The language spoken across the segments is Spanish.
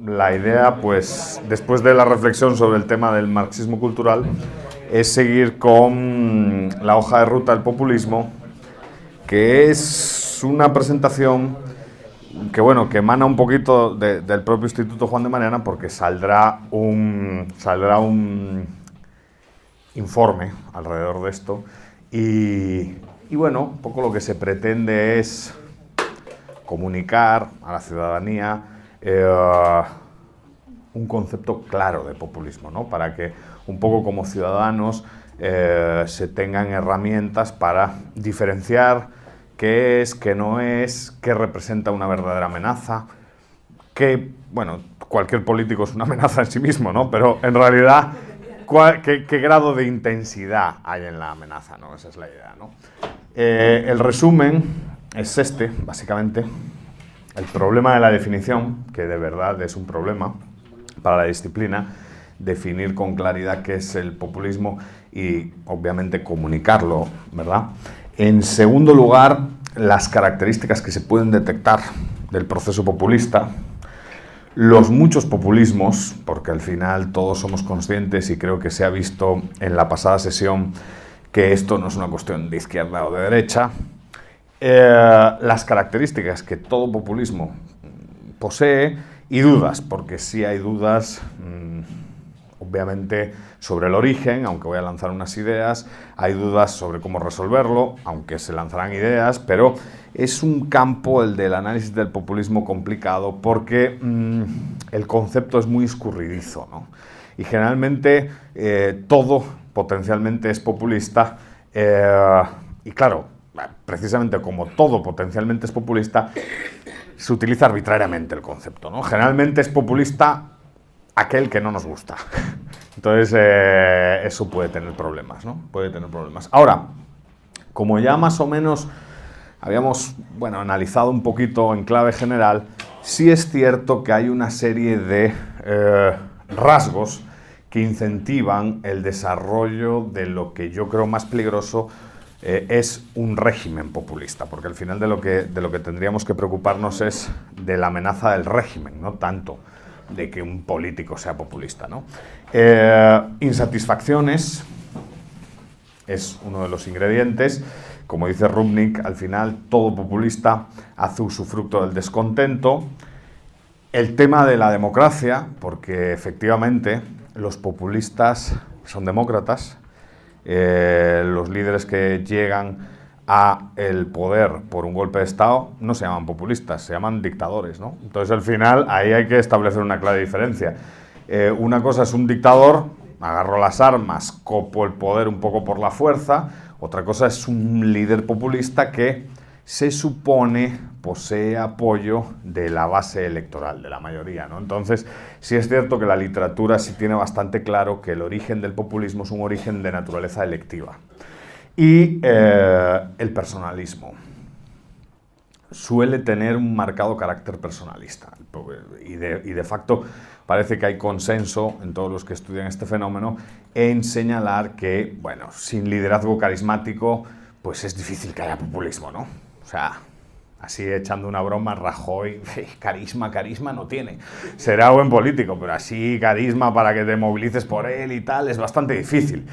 la idea, pues, después de la reflexión sobre el tema del marxismo cultural, es seguir con la hoja de ruta del populismo, que es una presentación que, bueno, que emana un poquito del propio Instituto Juan de Mariana, porque saldrá un informe alrededor de esto, y bueno, un poco lo que se pretende es comunicar a la ciudadanía un concepto claro de populismo, ¿no? Para que un poco como ciudadanos se tengan herramientas para diferenciar qué es, qué no es, qué representa una verdadera amenaza, que, bueno, cualquier político es una amenaza en sí mismo, ¿no? Pero en realidad, ¿qué grado de intensidad hay en la amenaza, ¿no? Esa es la idea, ¿no? El resumen es este, básicamente. El problema de la definición, que de verdad es un problema para la disciplina, definir con claridad qué es el populismo y, obviamente, comunicarlo, ¿verdad? En segundo lugar, las características que se pueden detectar del proceso populista, los muchos populismos, porque al final todos somos conscientes y creo que se ha visto en la pasada sesión que esto no es una cuestión de izquierda o de derecha, las características que todo populismo posee y dudas, porque sí hay dudas, obviamente, sobre el origen, aunque voy a lanzar unas ideas, hay dudas sobre cómo resolverlo, aunque se lanzarán ideas, pero es un campo, el del análisis del populismo, complicado, porque el concepto es muy escurridizo, ¿no? Y generalmente todo potencialmente es populista, y claro, precisamente como todo potencialmente es populista, se utiliza arbitrariamente el concepto, ¿no? Generalmente es populista aquel que no nos gusta. Entonces, eso puede tener problemas, ¿no? Puede tener problemas. Ahora, como ya más o menos habíamos, bueno, analizado un poquito en clave general, sí es cierto que hay una serie de rasgos que incentivan el desarrollo de lo que yo creo más peligroso es un régimen populista, porque al final de lo que tendríamos que preocuparnos es de la amenaza del régimen, no tanto de que un político sea populista, ¿no? Insatisfacciones es uno de los ingredientes. Como dice Rubnik, al final todo populista hace usufructo del descontento. El tema de la democracia, porque efectivamente los populistas son demócratas, los líderes que llegan a el poder por un golpe de Estado no se llaman populistas, se llaman dictadores, ¿no? Entonces, al final, ahí hay que establecer una clara diferencia. Una cosa es un dictador, agarro las armas, copo el poder un poco por la fuerza. Otra cosa es un líder populista que se supone posee apoyo de la base electoral, de la mayoría, ¿no? Entonces, sí es cierto que la literatura sí tiene bastante claro que el origen del populismo es un origen de naturaleza electiva. Y el personalismo suele tener un marcado carácter personalista y de facto parece que hay consenso en todos los que estudian este fenómeno en señalar que, bueno, sin liderazgo carismático pues es difícil que haya populismo, ¿no? O sea, así echando una broma, Rajoy, carisma no tiene. Será buen político, pero así carisma para que te movilices por él y tal, es bastante difícil.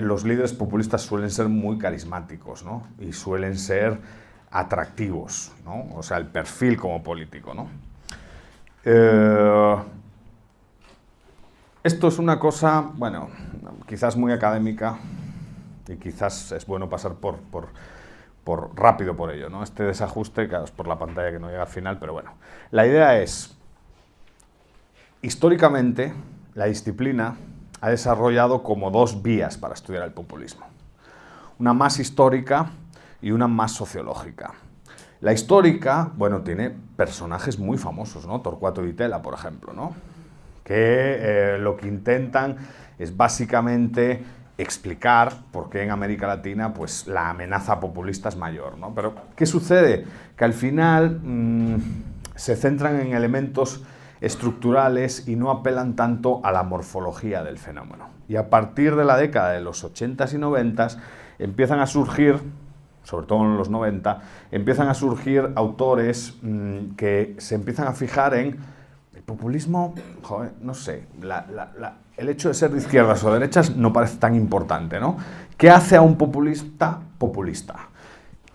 Los líderes populistas suelen ser muy carismáticos, ¿no? Y suelen ser atractivos, ¿no? O sea, el perfil como político, ¿no? Esto es una cosa, bueno, quizás muy académica y quizás es bueno pasar rápido por ello, ¿no? Este desajuste, claro, es por la pantalla que no llega al final, pero bueno. La idea es, históricamente, la disciplina ha desarrollado como dos vías para estudiar el populismo. Una más histórica y una más sociológica. La histórica, bueno, tiene personajes muy famosos, ¿no? Torcuato Di Tella, por ejemplo, ¿no? Que lo que intentan es básicamente explicar por qué en América Latina pues, la amenaza populista es mayor, ¿no? Pero, ¿qué sucede? Que al final se centran en elementos estructurales y no apelan tanto a la morfología del fenómeno. Y a partir de la década de los 80s y 90s empiezan a surgir, sobre todo en los 90, empiezan a surgir autores que se empiezan a fijar en populismo, joder, no sé, el hecho de ser de izquierdas o derechas no parece tan importante, ¿no? ¿Qué hace a un populista populista?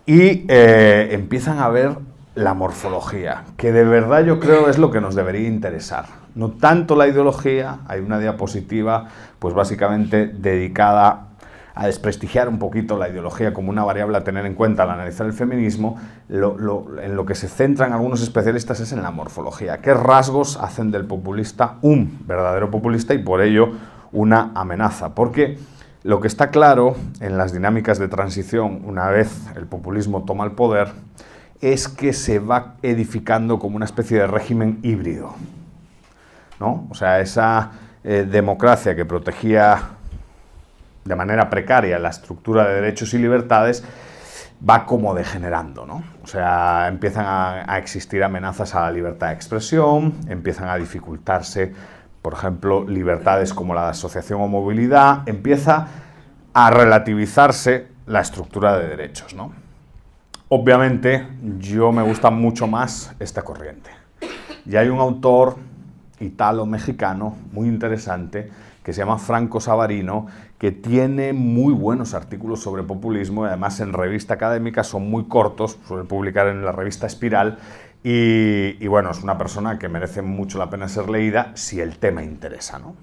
Y empiezan a ver la morfología, que de verdad yo creo es lo que nos debería interesar. No tanto la ideología, hay una diapositiva pues básicamente dedicada a desprestigiar un poquito la ideología como una variable a tener en cuenta al analizar el feminismo. En lo que se centran algunos especialistas es en la morfología. ¿Qué rasgos hacen del populista un verdadero populista y por ello una amenaza? Porque lo que está claro en las dinámicas de transición, una vez el populismo toma el poder, es que se va edificando como una especie de régimen híbrido, ¿no? O sea, esa democracia que protegía de manera precaria la estructura de derechos y libertades va como degenerando, ¿no? O sea, empiezan a existir amenazas a la libertad de expresión, empiezan a dificultarse, por ejemplo, libertades como la de asociación o movilidad, empieza a relativizarse la estructura de derechos, ¿no? Obviamente, yo me gusta mucho más esta corriente. Y hay un autor italo-mexicano muy interesante que se llama Franco Savarino, que tiene muy buenos artículos sobre populismo y además en revista académica son muy cortos, suele publicar en la revista Espiral y bueno, es una persona que merece mucho la pena ser leída si el tema interesa, ¿no?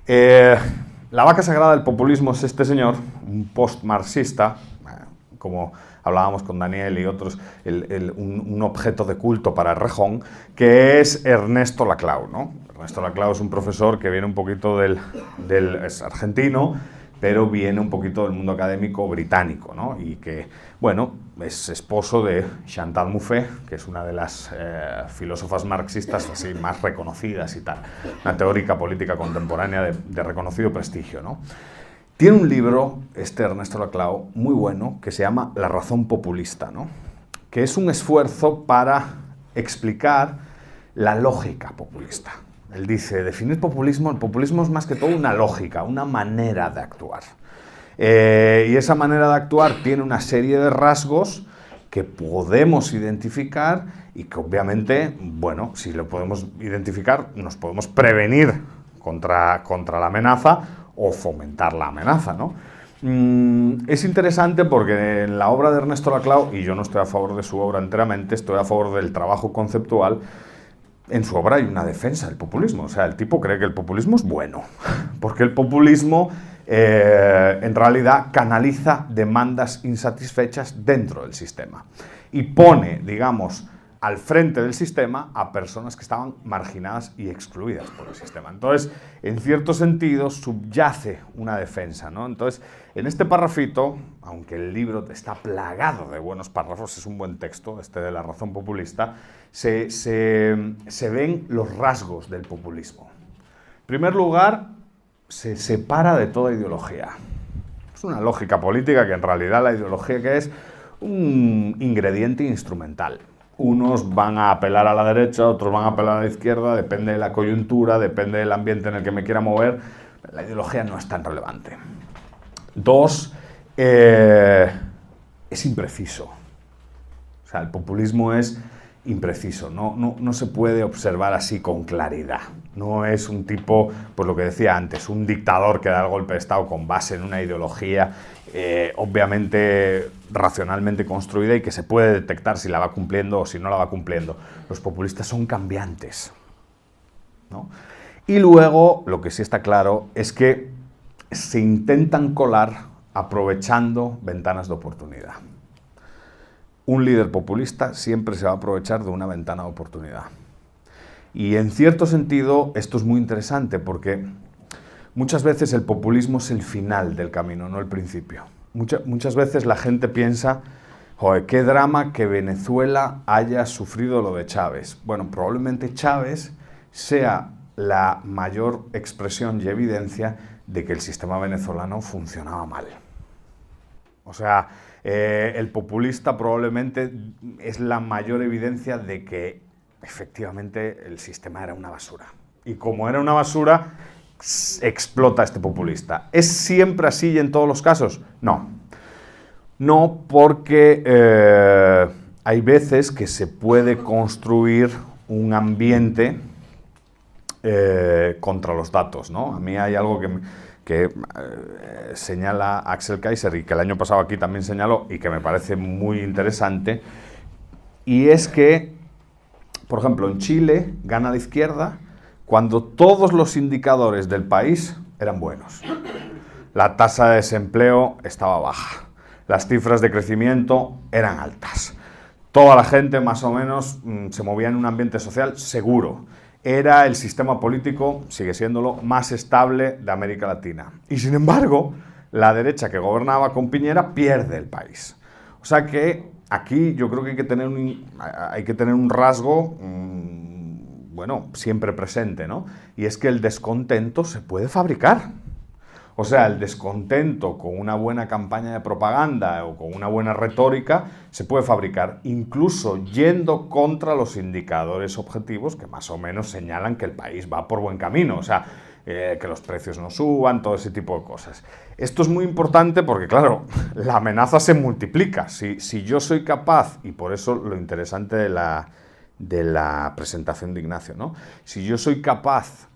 La vaca sagrada del populismo es este señor, un post-marxista, como hablábamos con Daniel y otros, un objeto de culto para Rejón, que es Ernesto Laclau, ¿no? Ernesto Laclau es un profesor que viene un poquito es argentino, pero viene un poquito del mundo académico británico, ¿no? Y que, bueno, es esposo de Chantal Mouffe, que es una de las filósofas marxistas así más reconocidas y tal, una teórica política contemporánea de reconocido prestigio, ¿no? Tiene un libro, Ernesto Laclau, muy bueno, que se llama La razón populista, ¿no? Que es un esfuerzo para explicar la lógica populista. Él dice, definir populismo, el populismo es más que todo una lógica, una manera de actuar. Y esa manera de actuar tiene una serie de rasgos que podemos identificar y que obviamente, bueno, si lo podemos identificar, nos podemos prevenir contra la amenaza o fomentar la amenaza, ¿no? Es interesante porque en la obra de Ernesto Laclau, y yo no estoy a favor de su obra enteramente, estoy a favor del trabajo conceptual, en su obra hay una defensa del populismo. O sea, el tipo cree que el populismo es bueno, porque el populismo en realidad canaliza demandas insatisfechas dentro del sistema y pone, digamos, al frente del sistema a personas que estaban marginadas y excluidas por el sistema. Entonces, en cierto sentido, subyace una defensa, ¿no? Entonces, en este parrafito, aunque el libro está plagado de buenos párrafos, es un buen texto, este de La razón populista, se ven los rasgos del populismo. En primer lugar, se separa de toda ideología. Es una lógica política que en realidad la ideología que es un ingrediente instrumental. Unos van a apelar a la derecha, otros van a apelar a la izquierda, depende de la coyuntura, depende del ambiente en el que me quiera mover. La ideología no es tan relevante. Dos, es impreciso. O sea, el populismo es impreciso, no se puede observar así con claridad. No es un tipo, pues lo que decía antes, un dictador que da el golpe de Estado con base en una ideología obviamente racionalmente construida y que se puede detectar si la va cumpliendo o si no la va cumpliendo. Los populistas son cambiantes, ¿no? Y luego, lo que sí está claro es que se intentan colar aprovechando ventanas de oportunidad. Un líder populista siempre se va a aprovechar de una ventana de oportunidad. Y en cierto sentido, esto es muy interesante porque muchas veces el populismo es el final del camino, no el principio. Muchas veces la gente piensa, joder, qué drama que Venezuela haya sufrido lo de Chávez. Bueno, probablemente Chávez sea la mayor expresión y evidencia de que el sistema venezolano funcionaba mal. O sea, el populista probablemente es la mayor evidencia de que efectivamente el sistema era una basura. Y como era una basura, explota este populista. ¿Es siempre así y en todos los casos? No. No, porque hay veces que se puede construir un ambiente contra los datos, ¿no? A mí hay algo que señala Axel Kaiser y que el año pasado aquí también señaló y que me parece muy interesante, y es que, por ejemplo, en Chile gana la izquierda cuando todos los indicadores del país eran buenos. La tasa de desempleo estaba baja, las cifras de crecimiento eran altas, toda la gente más o menos se movía en un ambiente social seguro. Era el sistema político, sigue siéndolo, más estable de América Latina. Y sin embargo, la derecha que gobernaba con Piñera pierde el país. O sea que aquí yo creo que hay que tener un rasgo, bueno, siempre presente, ¿no? Y es que el descontento se puede fabricar. O sea, el descontento con una buena campaña de propaganda o con una buena retórica se puede fabricar, incluso yendo contra los indicadores objetivos que más o menos señalan que el país va por buen camino. O sea, que los precios no suban, todo ese tipo de cosas. Esto es muy importante porque, claro, la amenaza se multiplica. Si yo soy capaz, y por eso lo interesante de la presentación de Ignacio, ¿no? Si yo soy capaz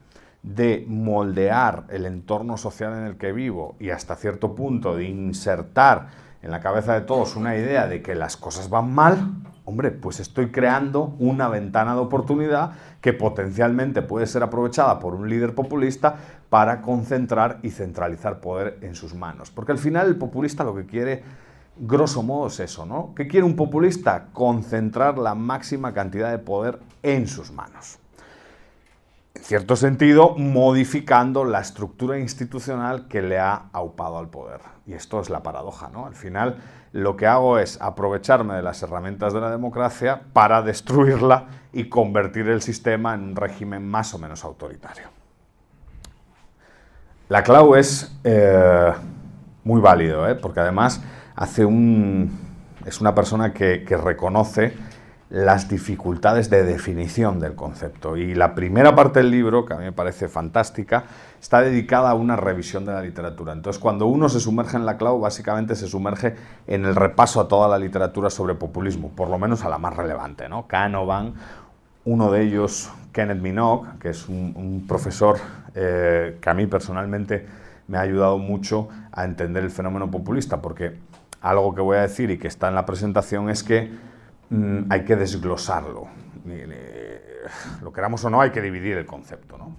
de moldear el entorno social en el que vivo y hasta cierto punto de insertar en la cabeza de todos una idea de que las cosas van mal, hombre, pues estoy creando una ventana de oportunidad que potencialmente puede ser aprovechada por un líder populista para concentrar y centralizar poder en sus manos. Porque al final el populista lo que quiere, grosso modo, es eso, ¿no? ¿Qué quiere un populista? Concentrar la máxima cantidad de poder en sus manos. En cierto sentido, modificando la estructura institucional que le ha aupado al poder. Y esto es la paradoja, ¿no? Al final, lo que hago es aprovecharme de las herramientas de la democracia para destruirla y convertir el sistema en un régimen más o menos autoritario. La Clau es muy válido, porque además es una persona que reconoce las dificultades de definición del concepto. Y la primera parte del libro, que a mí me parece fantástica, está dedicada a una revisión de la literatura. Entonces, cuando uno se sumerge en la Clau, básicamente se sumerge en el repaso a toda la literatura sobre populismo, por lo menos a la más relevante, ¿no? Canavan, uno de ellos, Kenneth Minogue, que es un profesor que a mí personalmente me ha ayudado mucho a entender el fenómeno populista, porque algo que voy a decir y que está en la presentación es que hay que desglosarlo. Lo queramos o no, hay que dividir el concepto, ¿no?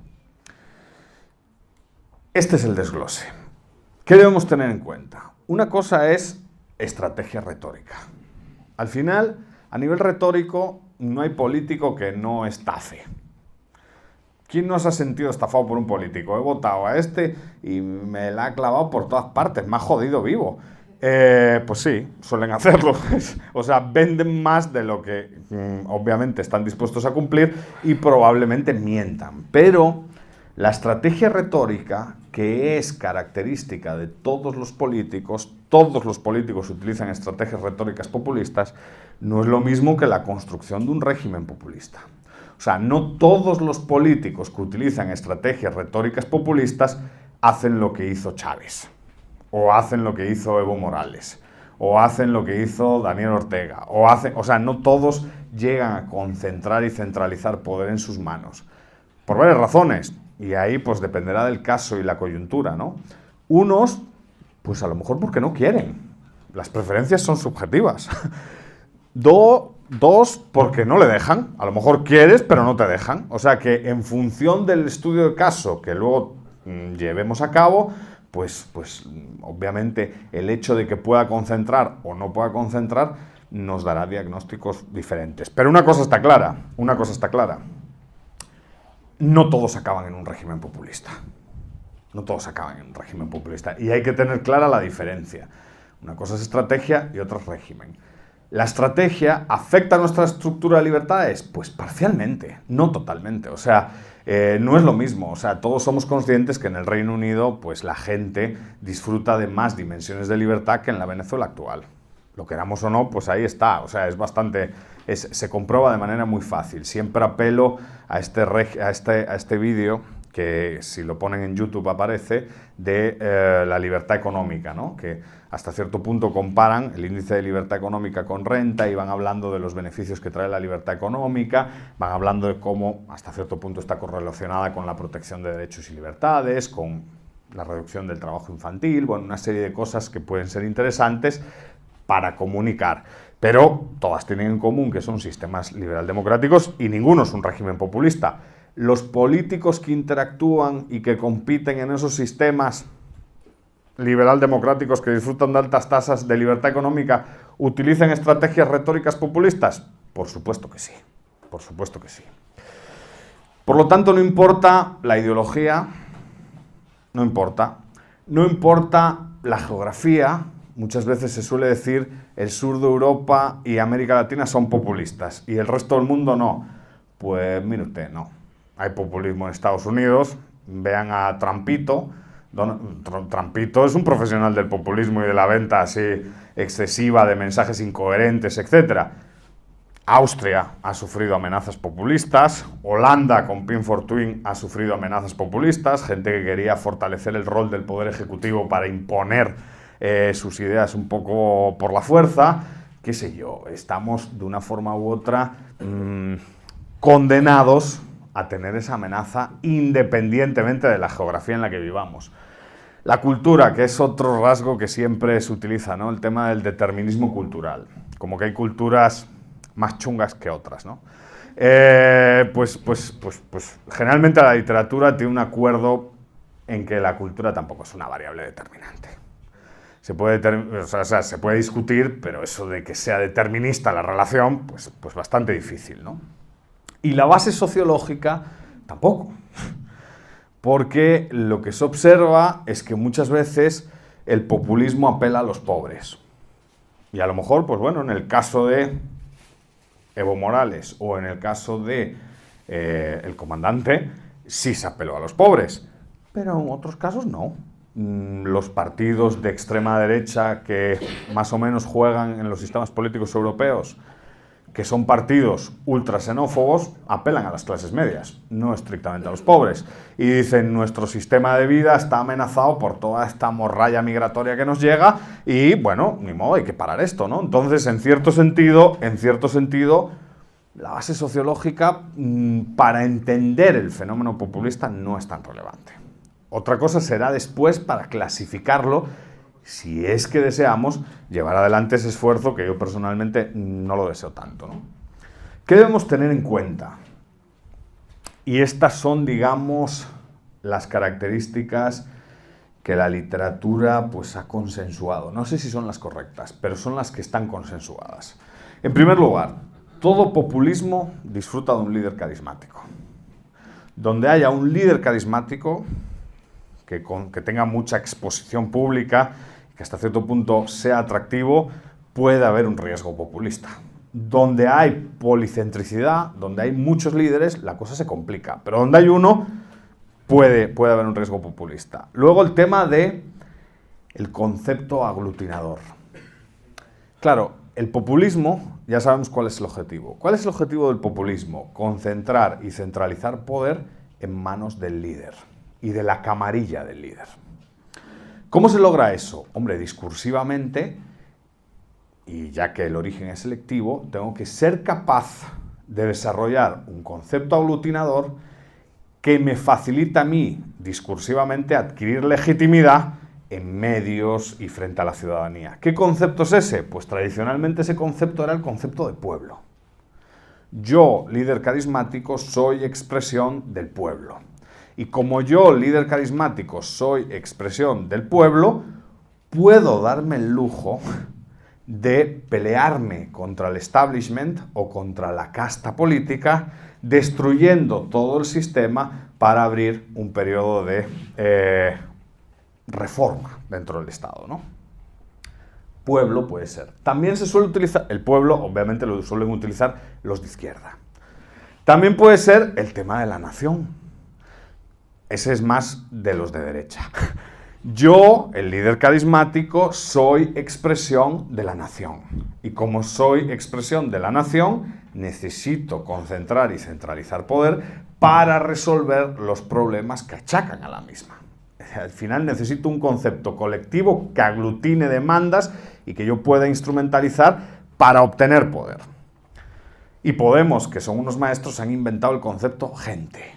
Este es el desglose. ¿Qué debemos tener en cuenta? Una cosa es estrategia retórica. Al final, a nivel retórico, no hay político que no estafe. ¿Quién no se ha sentido estafado por un político? He votado a este y me la ha clavado por todas partes, me ha jodido vivo. Pues sí, suelen hacerlo. O sea, venden más de lo que obviamente están dispuestos a cumplir y probablemente mientan. Pero la estrategia retórica, que es característica de todos los políticos utilizan estrategias retóricas populistas, no es lo mismo que la construcción de un régimen populista. O sea, no todos los políticos que utilizan estrategias retóricas populistas hacen lo que hizo Chávez, o hacen lo que hizo Evo Morales, o hacen lo que hizo Daniel Ortega, o sea, no todos llegan a concentrar y centralizar poder en sus manos, por varias razones, y ahí pues dependerá del caso y la coyuntura, ¿no? Unos, pues a lo mejor porque no quieren, las preferencias son subjetivas. Dos, porque no le dejan, a lo mejor quieres, pero no te dejan, o sea que en función del estudio de caso que luego llevemos a cabo, pues obviamente el hecho de que pueda concentrar o no pueda concentrar nos dará diagnósticos diferentes. Pero una cosa está clara, no todos acaban en un régimen populista. No todos acaban en un régimen populista. Y hay que tener clara la diferencia. Una cosa es estrategia y otra es régimen. ¿La estrategia afecta a nuestra estructura de libertades? Pues parcialmente, no totalmente. O sea, no es lo mismo. O sea, todos somos conscientes que en el Reino Unido pues la gente disfruta de más dimensiones de libertad que en la Venezuela actual. Lo queramos o no, pues ahí está. O sea, se comprueba de manera muy fácil. Siempre apelo a este vídeo que si lo ponen en YouTube aparece, de la libertad económica, ¿no? Que hasta cierto punto comparan el índice de libertad económica con renta y van hablando de los beneficios que trae la libertad económica, van hablando de cómo hasta cierto punto está correlacionada con la protección de derechos y libertades, con la reducción del trabajo infantil, bueno, una serie de cosas que pueden ser interesantes para comunicar. Pero todas tienen en común que son sistemas liberal-democráticos y ninguno es un régimen populista. Los políticos que interactúan y que compiten en esos sistemas liberal-democráticos que disfrutan de altas tasas de libertad económica, ¿utilizan estrategias retóricas populistas? Por supuesto que sí, por supuesto que sí. Por lo tanto, no importa la ideología, no importa la geografía. Muchas veces se suele decir el sur de Europa y América Latina son populistas y el resto del mundo no. Pues mire usted, no. Hay populismo en Estados Unidos, vean a Trumpito. Trumpito es un profesional del populismo y de la venta así excesiva de mensajes incoherentes, etc. Austria ha sufrido amenazas populistas, Holanda con Pim Fortuyn ha sufrido amenazas populistas, gente que quería fortalecer el rol del poder ejecutivo para imponer sus ideas un poco por la fuerza, qué sé yo, estamos de una forma u otra condenados a tener esa amenaza independientemente de la geografía en la que vivamos. La cultura, que es otro rasgo que siempre se utiliza, ¿no? El tema del determinismo cultural, como que hay culturas más chungas que otras, ¿no? Pues generalmente la literatura tiene un acuerdo en que la cultura tampoco es una variable determinante. Se puede discutir, pero eso de que sea determinista la relación, pues bastante difícil, ¿no? Y la base sociológica tampoco, porque lo que se observa es que muchas veces el populismo apela a los pobres. Y a lo mejor, pues bueno, en el caso de Evo Morales o en el caso de el comandante, sí se apeló a los pobres, pero en otros casos no. Los partidos de extrema derecha que más o menos juegan en los sistemas políticos europeos, que son partidos ultraxenófobos, apelan a las clases medias, no estrictamente a los pobres. Y dicen, nuestro sistema de vida está amenazado por toda esta morralla migratoria que nos llega y, bueno, ni modo, hay que parar esto, ¿no? Entonces, en cierto sentido, la base sociológica para entender el fenómeno populista no es tan relevante. Otra cosa será después para clasificarlo, si es que deseamos llevar adelante ese esfuerzo, que yo personalmente no lo deseo tanto, ¿no? ¿Qué debemos tener en cuenta? Y estas son, digamos, las características que la literatura pues, ha consensuado. No sé si son las correctas, pero son las que están consensuadas. En primer lugar, todo populismo disfruta de un líder carismático. Donde haya un líder carismático que tenga mucha exposición pública, que hasta cierto punto sea atractivo, puede haber un riesgo populista. Donde hay policentricidad, donde hay muchos líderes, la cosa se complica. Pero donde hay uno, puede haber un riesgo populista. Luego el tema del concepto aglutinador. Claro, el populismo, ya sabemos cuál es el objetivo. ¿Cuál es el objetivo del populismo? Concentrar y centralizar poder en manos del líder y de la camarilla del líder. ¿Cómo se logra eso? Hombre, discursivamente, y ya que el origen es selectivo, tengo que ser capaz de desarrollar un concepto aglutinador que me facilita a mí, discursivamente, adquirir legitimidad en medios y frente a la ciudadanía. ¿Qué concepto es ese? Pues tradicionalmente ese concepto era el concepto de pueblo. Yo, líder carismático, soy expresión del pueblo. Y como yo, líder carismático, soy expresión del pueblo, puedo darme el lujo de pelearme contra el establishment o contra la casta política, destruyendo todo el sistema para abrir un periodo de reforma dentro del Estado, ¿no? Pueblo puede ser. También se suele utilizar, el pueblo obviamente lo suelen utilizar los de izquierda. También puede ser el tema de la nación. Ese es más de los de derecha. Yo, el líder carismático, soy expresión de la nación. Y como soy expresión de la nación, necesito concentrar y centralizar poder para resolver los problemas que achacan a la misma. Al final necesito un concepto colectivo que aglutine demandas y que yo pueda instrumentalizar para obtener poder. Y Podemos, que son unos maestros, han inventado el concepto gente.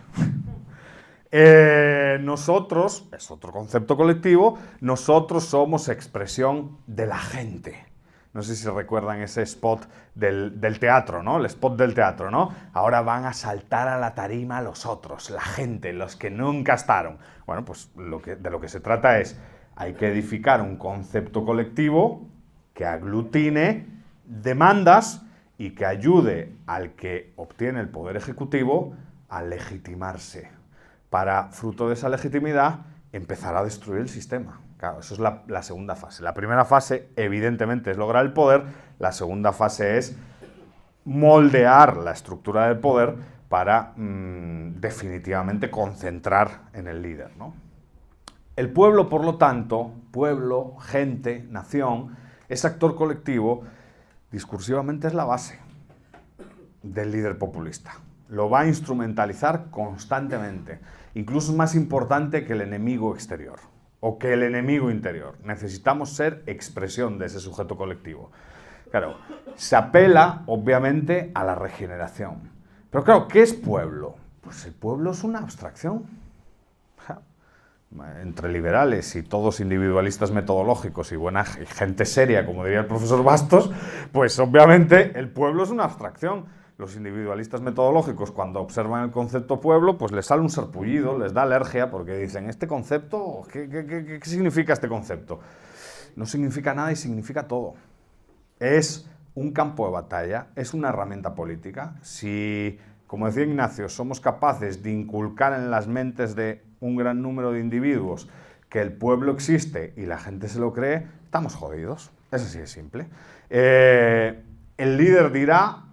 Nosotros, es otro concepto colectivo, nosotros somos expresión de la gente. No sé si recuerdan ese spot del teatro, ¿no? El spot del teatro, ¿no? Ahora van a saltar a la tarima los otros, la gente, los que nunca estaron. Bueno, pues de lo que se trata es, hay que edificar un concepto colectivo que aglutine demandas y que ayude al que obtiene el poder ejecutivo a legitimarse, para, fruto de esa legitimidad, empezar a destruir el sistema. Claro, eso es la segunda fase. La primera fase, evidentemente, es lograr el poder. La segunda fase es moldear la estructura del poder para definitivamente concentrar en el líder, ¿no? El pueblo, por lo tanto, pueblo, gente, nación, ese actor colectivo, discursivamente es la base del líder populista. Lo va a instrumentalizar constantemente. Incluso es más importante que el enemigo exterior o que el enemigo interior. Necesitamos ser expresión de ese sujeto colectivo. Claro, se apela, obviamente, a la regeneración. Pero claro, ¿qué es pueblo? Pues el pueblo es una abstracción. Entre liberales y todos individualistas metodológicos y buena gente seria, como diría el profesor Bastos, pues obviamente el pueblo es una abstracción. Los individualistas metodológicos, cuando observan el concepto pueblo, pues les sale un sarpullido, les da alergia, porque dicen, ¿este concepto? ¿Qué significa este concepto? No significa nada y significa todo. Es un campo de batalla, es una herramienta política. Si, como decía Ignacio, somos capaces de inculcar en las mentes de un gran número de individuos que el pueblo existe y la gente se lo cree, estamos jodidos. Es así de simple. El líder dirá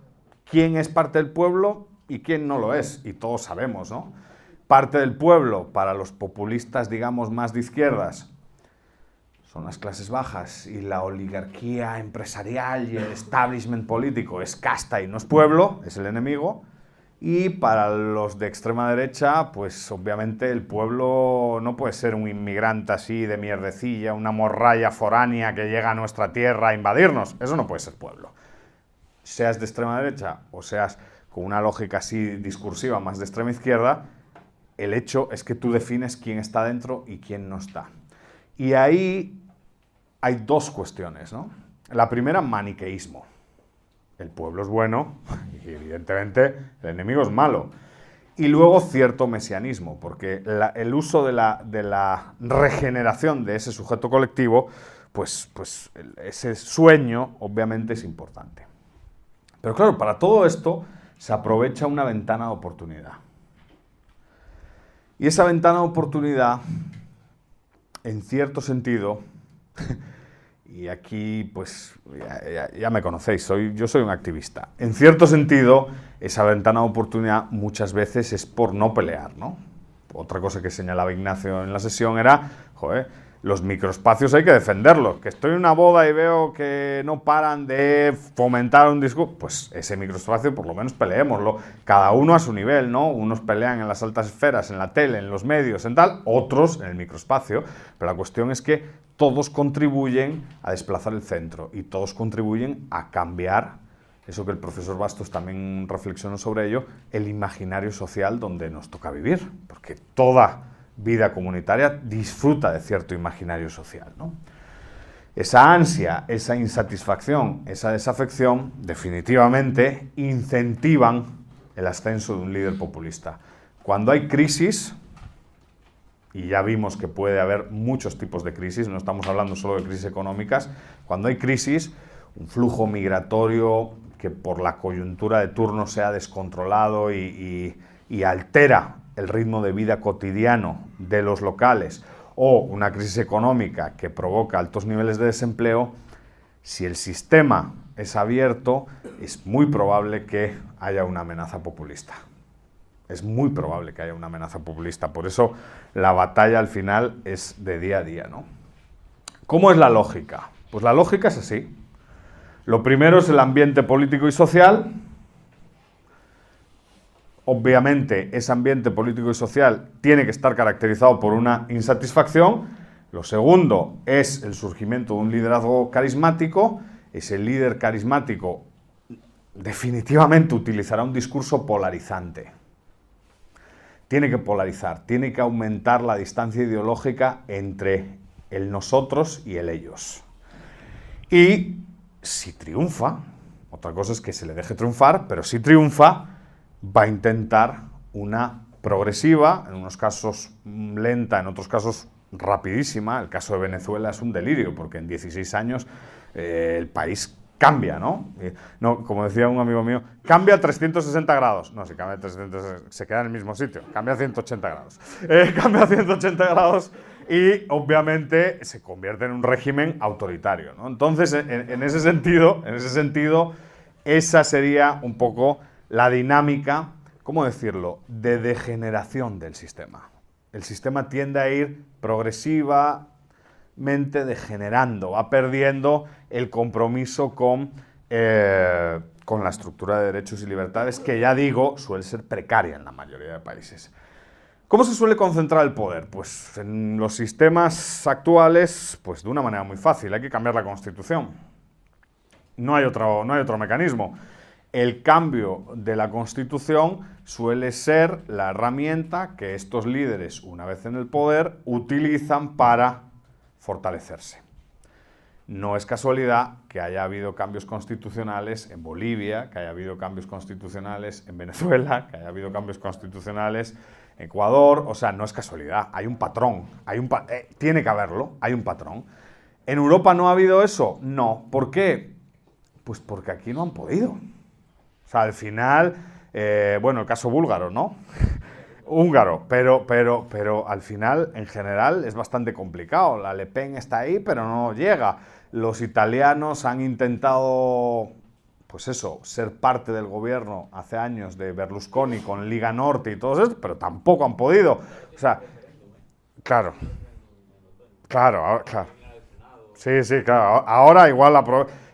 quién es parte del pueblo y quién no lo es, y todos sabemos, ¿no? Parte del pueblo, para los populistas, digamos, más de izquierdas, son las clases bajas y la oligarquía empresarial y el establishment político es casta y no es pueblo, es el enemigo. Y para los de extrema derecha, pues obviamente el pueblo no puede ser un inmigrante así de mierdecilla, una morralla foránea que llega a nuestra tierra a invadirnos. Eso no puede ser pueblo. Seas de extrema derecha o seas con una lógica así discursiva más de extrema izquierda, el hecho es que tú defines quién está dentro y quién no está. Y ahí hay dos cuestiones, ¿no? La primera, maniqueísmo. El pueblo es bueno y evidentemente el enemigo es malo. Y luego cierto mesianismo, porque el uso de la regeneración de ese sujeto colectivo, pues ese sueño obviamente es importante. Pero claro, para todo esto se aprovecha una ventana de oportunidad. Y esa ventana de oportunidad, en cierto sentido, y aquí pues ya me conocéis, yo soy un activista. En cierto sentido, esa ventana de oportunidad muchas veces es por no pelear, ¿no? Otra cosa que señalaba Ignacio en la sesión era, joder, los microespacios hay que defenderlos. Que estoy en una boda y veo que no paran de fomentar un discurso, pues ese microespacio por lo menos peleémoslo. Cada uno a su nivel, ¿no? Unos pelean en las altas esferas, en la tele, en los medios, en tal, otros en el microespacio. Pero la cuestión es que todos contribuyen a desplazar el centro y todos contribuyen a cambiar, eso que el profesor Bastos también reflexionó sobre ello, el imaginario social donde nos toca vivir. Porque toda vida comunitaria disfruta de cierto imaginario social, ¿no? Esa ansia, esa insatisfacción, esa desafección, definitivamente incentivan el ascenso de un líder populista. Cuando hay crisis, y ya vimos que puede haber muchos tipos de crisis, no estamos hablando solo de crisis económicas, cuando hay crisis, un flujo migratorio que por la coyuntura de turno sea descontrolado y altera el ritmo de vida cotidiano de los locales, o una crisis económica que provoca altos niveles de desempleo, si el sistema es abierto, es muy probable que haya una amenaza populista. Es muy probable que haya una amenaza populista. Por eso la batalla al final es de día a día, ¿no? ¿Cómo es la lógica? Pues la lógica es así. Lo primero es el ambiente político y social. Obviamente, ese ambiente político y social tiene que estar caracterizado por una insatisfacción. Lo segundo es el surgimiento de un liderazgo carismático. Ese líder carismático definitivamente utilizará un discurso polarizante. Tiene que polarizar, tiene que aumentar la distancia ideológica entre el nosotros y el ellos. Y si triunfa, otra cosa es que se le deje triunfar, pero si triunfa, va a intentar una progresiva, en unos casos lenta, en otros casos rapidísima. El caso de Venezuela es un delirio, porque en 16 años el país cambia, ¿no? No, como decía un amigo mío, cambia a 360 grados. No, si cambia a 360, se queda en el mismo sitio, cambia a 180 grados. Cambia a 180 grados y obviamente se convierte en un régimen autoritario, ¿no? Entonces, en ese sentido, esa sería un poco la dinámica, ¿cómo decirlo?, de degeneración del sistema. El sistema tiende a ir progresivamente degenerando, va perdiendo el compromiso con la estructura de derechos y libertades, que ya digo, suele ser precaria en la mayoría de países. ¿Cómo se suele concentrar el poder? Pues en los sistemas actuales, pues de una manera muy fácil, hay que cambiar la Constitución. No hay otro mecanismo. El cambio de la Constitución suele ser la herramienta que estos líderes, una vez en el poder, utilizan para fortalecerse. No es casualidad que haya habido cambios constitucionales en Bolivia, que haya habido cambios constitucionales en Venezuela, que haya habido cambios constitucionales en Ecuador. O sea, no es casualidad, hay un patrón, tiene que haberlo, hay un patrón. ¿En Europa no ha habido eso? No. ¿Por qué? Pues porque aquí no han podido. O sea, al final, bueno, el caso búlgaro, ¿no? Húngaro, pero al final, en general, es bastante complicado. La Le Pen está ahí, pero no llega. Los italianos han intentado, pues eso, ser parte del gobierno hace años de Berlusconi con Liga Norte y todo eso, pero tampoco han podido. O sea, claro. Sí, claro. Ahora igual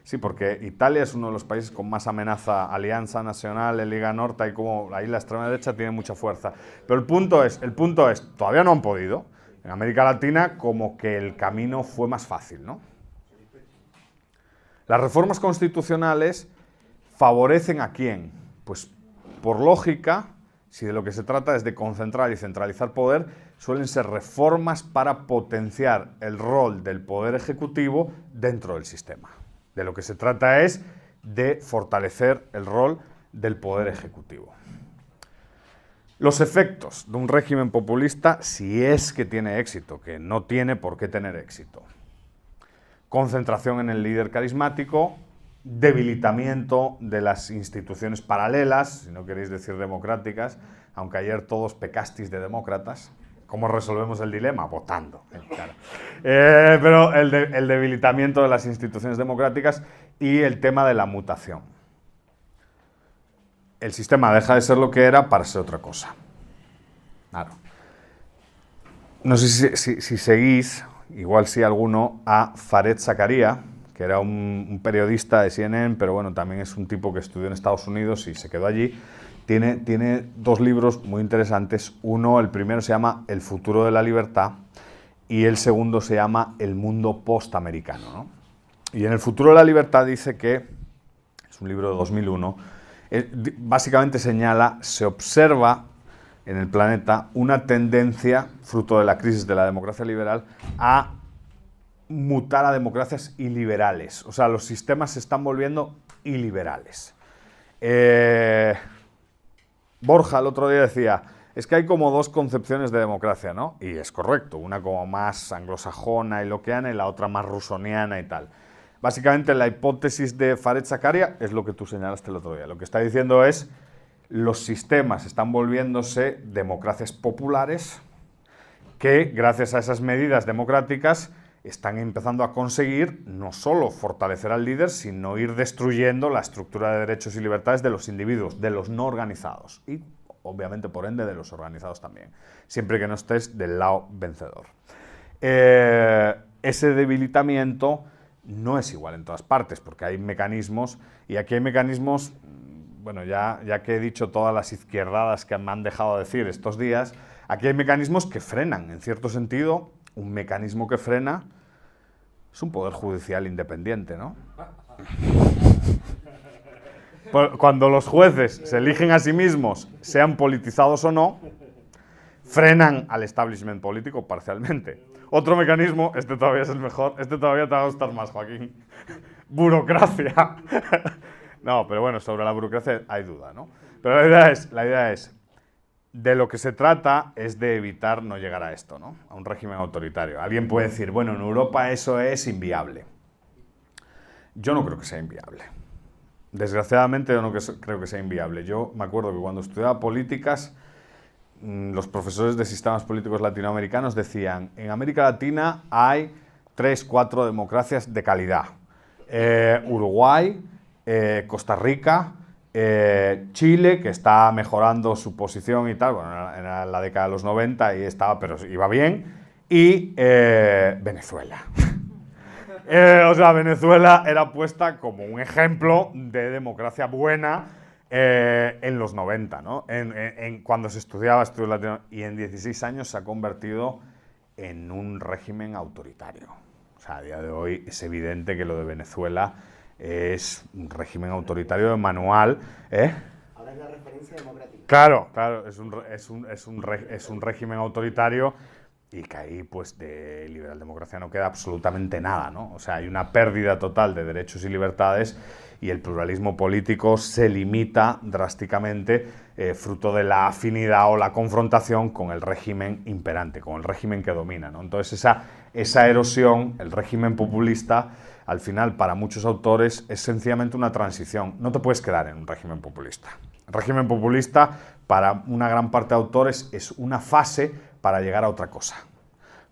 sí, porque Italia es uno de los países con más amenaza, Alianza Nacional, Liga Norte, ahí la extrema derecha tiene mucha fuerza. Pero el punto es, todavía no han podido. En América Latina como que el camino fue más fácil, ¿no? Las reformas constitucionales favorecen ¿a quién? Pues por lógica, si de lo que se trata es de concentrar y centralizar poder, suelen ser reformas para potenciar el rol del poder ejecutivo dentro del sistema. De lo que se trata es de fortalecer el rol del poder ejecutivo. Los efectos de un régimen populista, si es que tiene éxito, que no tiene por qué tener éxito. Concentración en el líder carismático, debilitamiento de las instituciones paralelas, si no queréis decir democráticas, aunque ayer todos pecasteis de demócratas. ¿Cómo resolvemos el dilema? Votando. Claro. Pero el debilitamiento de las instituciones democráticas y el tema de la mutación. El sistema deja de ser lo que era para ser otra cosa. Claro. No sé si seguís, igual sí alguno, a Fareed Zakaria, que era un periodista de CNN, pero bueno, también es un tipo que estudió en Estados Unidos y se quedó allí. Tiene dos libros muy interesantes. Uno, el primero se llama El futuro de la libertad y el segundo se llama El mundo postamericano, ¿no? Y en El futuro de la libertad dice que, es un libro de 2001, básicamente señala, se observa en el planeta una tendencia, fruto de la crisis de la democracia liberal, a mutar a democracias iliberales. O sea, los sistemas se están volviendo iliberales. Borja el otro día decía, es que hay como dos concepciones de democracia, ¿no? Y es correcto, una como más anglosajona y loqueana y la otra más rusoniana y tal. Básicamente la hipótesis de Fareed Zakaria es lo que tú señalaste el otro día. Lo que está diciendo es, los sistemas están volviéndose democracias populares que, gracias a esas medidas democráticas, están empezando a conseguir no solo fortalecer al líder, sino ir destruyendo la estructura de derechos y libertades de los individuos, de los no organizados. Y obviamente por ende de los organizados también, siempre que no estés del lado vencedor. Ese debilitamiento no es igual en todas partes, porque hay mecanismos, y aquí hay mecanismos, bueno, ya que he dicho todas las izquierdadas que me han dejado decir estos días, aquí hay mecanismos que frenan, en cierto sentido, un mecanismo que frena es un poder judicial independiente, ¿no? Cuando los jueces se eligen a sí mismos, sean politizados o no, frenan al establishment político parcialmente. Otro mecanismo, este todavía es el mejor, este todavía te va a gustar más, Joaquín. Burocracia. No, pero bueno, sobre la burocracia hay duda, ¿no? Pero la idea es, de lo que se trata es de evitar no llegar a esto, ¿no? A un régimen autoritario. Alguien puede decir, bueno, en Europa eso es inviable. Yo no creo que sea inviable. Desgraciadamente yo no creo que sea inviable. Yo me acuerdo que cuando estudiaba políticas, los profesores de sistemas políticos latinoamericanos decían, en América Latina hay 3, 4 democracias de calidad. Uruguay, Costa Rica, Chile, que está mejorando su posición y tal, bueno, en la década de los 90 y estaba, pero iba bien, y Venezuela. O sea, Venezuela era puesta como un ejemplo de democracia buena en los 90, ¿no? Cuando se estudiaba estudios latinos, y en 16 años se ha convertido en un régimen autoritario. O sea, a día de hoy es evidente que lo de Venezuela es un régimen autoritario de manual. Ahora es la referencia democrática. Claro, es un régimen autoritario y que ahí, pues, de liberal democracia no queda absolutamente nada, ¿no? O sea, hay una pérdida total de derechos y libertades y el pluralismo político se limita drásticamente fruto de la afinidad o la confrontación con el régimen imperante, con el régimen que domina, ¿no? Entonces, esa erosión, el régimen populista, al final, para muchos autores, es sencillamente una transición. No te puedes quedar en un régimen populista. El régimen populista, para una gran parte de autores, es una fase para llegar a otra cosa.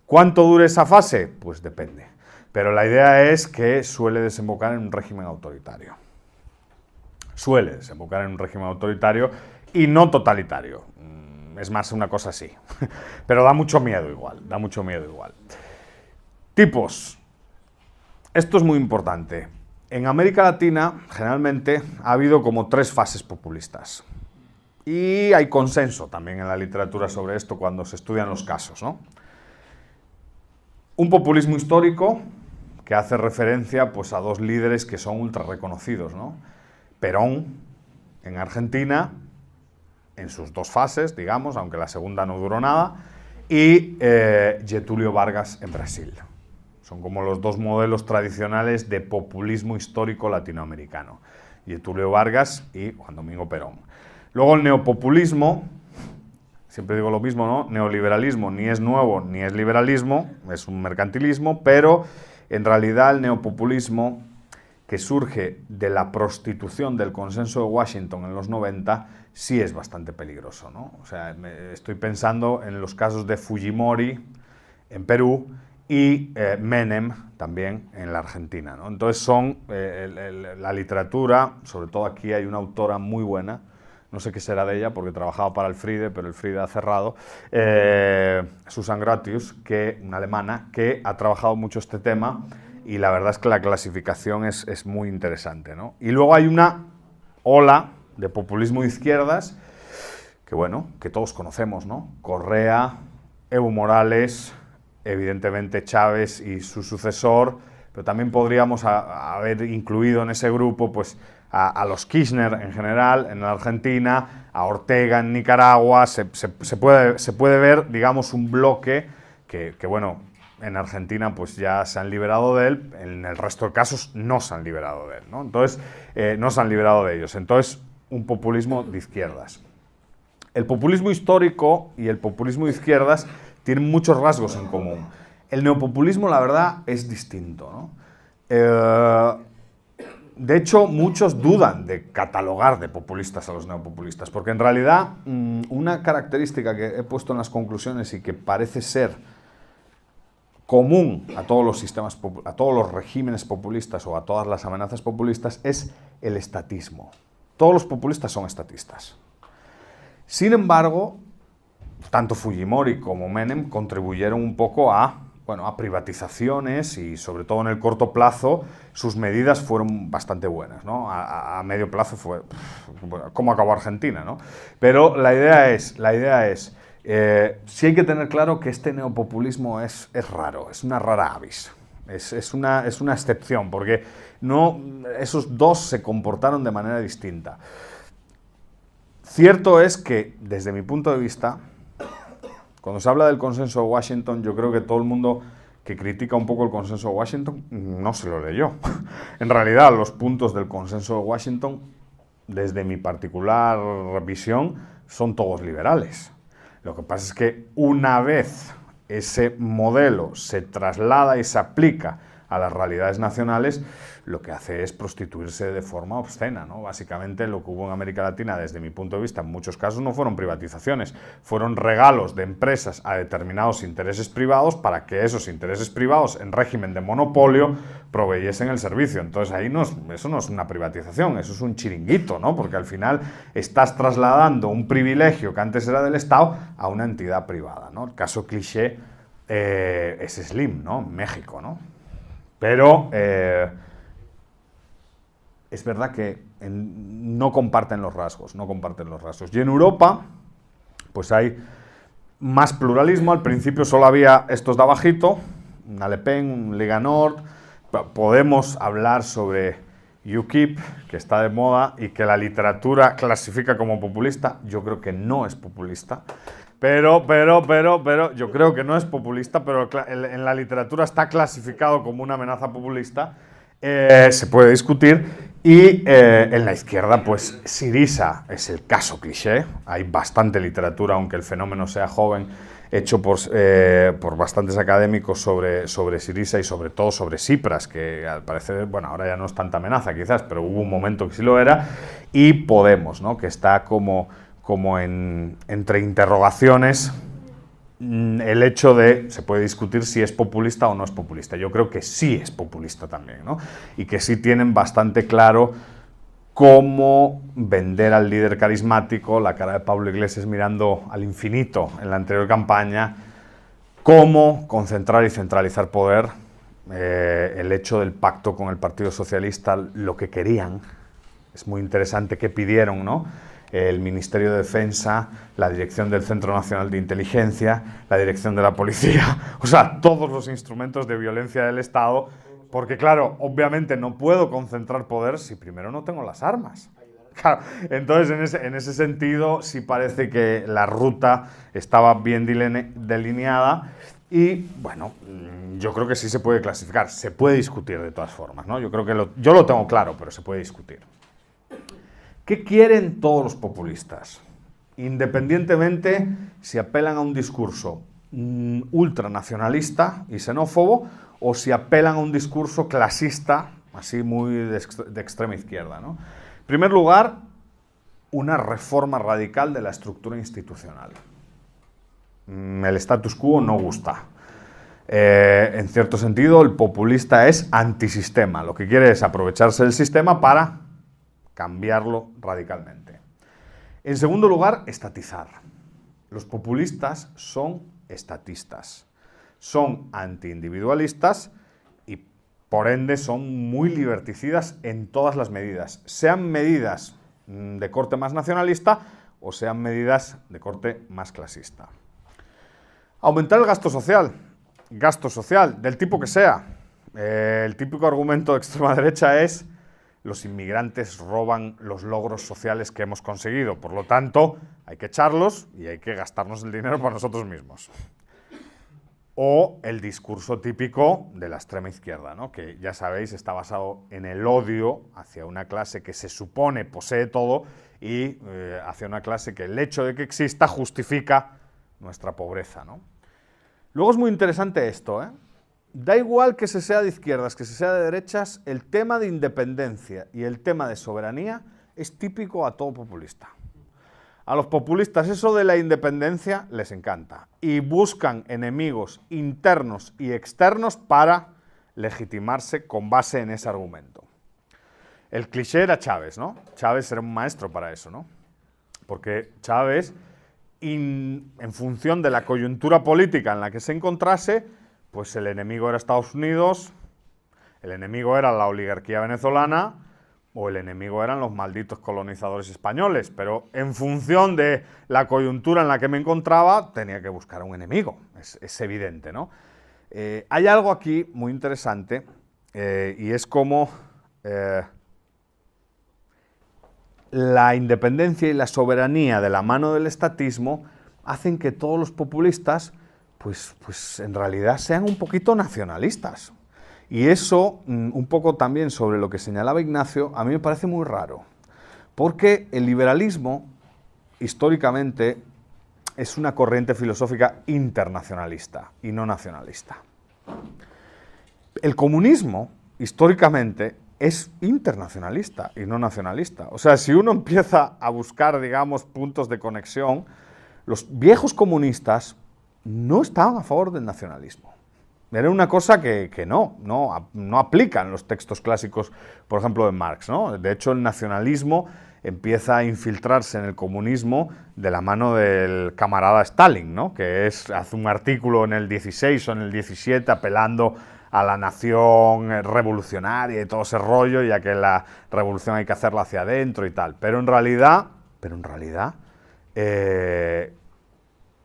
¿Cuánto dure esa fase? Pues depende. Pero la idea es que suele desembocar en un régimen autoritario. Suele desembocar en un régimen autoritario y no totalitario. Es más una cosa así. Pero da mucho miedo igual, da mucho miedo igual. Tipos. Esto es muy importante. En América Latina, generalmente, ha habido como 3 fases populistas. Y hay consenso también en la literatura sobre esto cuando se estudian los casos, ¿no? Un populismo histórico que hace referencia, pues, a 2 líderes que son ultra reconocidos, ¿no? Perón, en Argentina, en sus 2 fases, digamos, aunque la segunda no duró nada, y Getúlio Vargas en Brasil. Son como los 2 modelos tradicionales de populismo histórico latinoamericano. Getúlio Vargas y Juan Domingo Perón. Luego el neopopulismo, siempre digo lo mismo, ¿no? Neoliberalismo ni es nuevo ni es liberalismo, es un mercantilismo, pero en realidad el neopopulismo, que surge de la prostitución del consenso de Washington en los 90, sí es bastante peligroso, ¿no? O sea, estoy pensando en los casos de Fujimori en Perú y Menem también en la Argentina, ¿no? Entonces la literatura, sobre todo aquí hay una autora muy buena, no sé qué será de ella porque trabajaba para el Friede, pero el Friede ha cerrado, Susan Gratius, una alemana, que ha trabajado mucho este tema y la verdad es que la clasificación es muy interesante, ¿no? Y luego hay una ola de populismo de izquierdas que, bueno, que todos conocemos, ¿no? Correa, Evo Morales, evidentemente Chávez y su sucesor, pero también podríamos haber incluido en ese grupo, pues, a los Kirchner en general, en la Argentina, a Ortega en Nicaragua. Se puede ver, digamos, un bloque que, bueno, en Argentina pues ya se han liberado de él, en el resto de casos no se han liberado de él, ¿no? Entonces, no se han liberado de ellos. Entonces, un populismo de izquierdas. El populismo histórico y el populismo de izquierdas tienen muchos rasgos en común. El neopopulismo, la verdad, es distinto, ¿no? De hecho, muchos dudan de catalogar de populistas a los neopopulistas, porque en realidad una característica que he puesto en las conclusiones y que parece ser común a todos los sistemas, a todos los regímenes populistas o a todas las amenazas populistas es el estatismo. Todos los populistas son estatistas. Sin embargo, tanto Fujimori como Menem contribuyeron un poco a privatizaciones y, sobre todo en el corto plazo, sus medidas fueron bastante buenas, ¿no? A medio plazo fue cómo acabó Argentina, ¿no? Pero la idea es, sí hay que tener claro que este neopopulismo es raro, es una rara avis. Es una excepción, porque esos dos se comportaron de manera distinta. Cierto es que, desde mi punto de vista, cuando se habla del consenso de Washington, yo creo que todo el mundo que critica un poco el consenso de Washington no se lo leyó. En realidad, los puntos del consenso de Washington, desde mi particular visión, son todos liberales. Lo que pasa es que una vez ese modelo se traslada y se aplica a las realidades nacionales, lo que hace es prostituirse de forma obscena, ¿no? Básicamente lo que hubo en América Latina, desde mi punto de vista, en muchos casos no fueron privatizaciones, fueron regalos de empresas a determinados intereses privados para que esos intereses privados, en régimen de monopolio, proveyesen el servicio. Entonces ahí eso no es una privatización, eso es un chiringuito, ¿no? Porque al final estás trasladando un privilegio que antes era del Estado a una entidad privada, ¿no? El caso cliché es Slim, ¿no? México, ¿no? Pero es verdad que no comparten los rasgos, Y en Europa, pues hay más pluralismo. Al principio solo había estos de abajito, una Le Pen, un Liga Nord. Podemos hablar sobre UKIP, que está de moda y que la literatura clasifica como populista. Yo creo que no es populista. Pero yo creo que no es populista, pero en la literatura está clasificado como una amenaza populista. Se puede discutir. Y en la izquierda, pues Syriza es el caso cliché. Hay bastante literatura, aunque el fenómeno sea joven, hecho por bastantes académicos sobre Syriza y sobre todo sobre Tsipras, que al parecer, bueno, ahora ya no es tanta amenaza quizás, pero hubo un momento que sí lo era. Y Podemos, ¿no? Que está como entre interrogaciones el hecho de, se puede discutir si es populista o no es populista. Yo creo que sí es populista también, ¿no? Y que sí tienen bastante claro cómo vender al líder carismático, la cara de Pablo Iglesias mirando al infinito en la anterior campaña, cómo concentrar y centralizar poder, el hecho del pacto con el Partido Socialista, lo que querían, es muy interesante qué pidieron, ¿no? El Ministerio de Defensa, la dirección del Centro Nacional de Inteligencia, la dirección de la Policía, o sea, todos los instrumentos de violencia del Estado, porque claro, obviamente no puedo concentrar poder si primero no tengo las armas. Claro, entonces en ese sentido sí parece que la ruta estaba bien delineada y bueno, yo creo que sí se puede clasificar, se puede discutir de todas formas, ¿no? Yo creo que yo lo tengo claro, pero se puede discutir. ¿Qué quieren todos los populistas? Independientemente si apelan a un discurso ultranacionalista y xenófobo o si apelan a un discurso clasista, así muy de extrema izquierda, ¿no? En primer lugar, una reforma radical de la estructura institucional. El status quo no gusta. En cierto sentido, el populista es antisistema. Lo que quiere es aprovecharse del sistema para cambiarlo radicalmente. En segundo lugar, estatizar. Los populistas son estatistas, son antiindividualistas y por ende son muy liberticidas en todas las medidas, sean medidas de corte más nacionalista o sean medidas de corte más clasista. Aumentar el gasto social del tipo que sea. El típico argumento de extrema derecha es: los inmigrantes roban los logros sociales que hemos conseguido, por lo tanto, hay que echarlos y hay que gastarnos el dinero para nosotros mismos. O el discurso típico de la extrema izquierda, ¿no? Que ya sabéis, está basado en el odio hacia una clase que se supone posee todo y hacia una clase que el hecho de que exista justifica nuestra pobreza, ¿no? Luego es muy interesante esto, ¿eh? Da igual que se sea de izquierdas, que se sea de derechas, el tema de independencia y el tema de soberanía es típico a todo populista. A los populistas eso de la independencia les encanta y buscan enemigos internos y externos para legitimarse con base en ese argumento. El cliché era Chávez, ¿no? Chávez era un maestro para eso, ¿no? porque Chávez, en función de la coyuntura política en la que se encontrase, pues el enemigo era Estados Unidos, el enemigo era la oligarquía venezolana o el enemigo eran los malditos colonizadores españoles, pero en función de la coyuntura en la que me encontraba tenía que buscar un enemigo, es evidente, ¿no? Hay algo aquí muy interesante y es como la independencia y la soberanía de la mano del estatismo hacen que todos los populistas pues en realidad sean un poquito nacionalistas. Y eso, un poco también sobre lo que señalaba Ignacio, a mí me parece muy raro, porque el liberalismo, históricamente, es una corriente filosófica internacionalista y no nacionalista. El comunismo, históricamente, es internacionalista y no nacionalista. O sea, si uno empieza a buscar, digamos, puntos de conexión, los viejos comunistas no estaban a favor del nacionalismo. Era una cosa que no aplican los textos clásicos, por ejemplo, de Marx, ¿no? De hecho, el nacionalismo empieza a infiltrarse en el comunismo de la mano del camarada Stalin, ¿no? Que hace un artículo en el 16 o en el 17 apelando a la nación revolucionaria y todo ese rollo, ya que la revolución hay que hacerla hacia adentro y tal. Pero en realidad,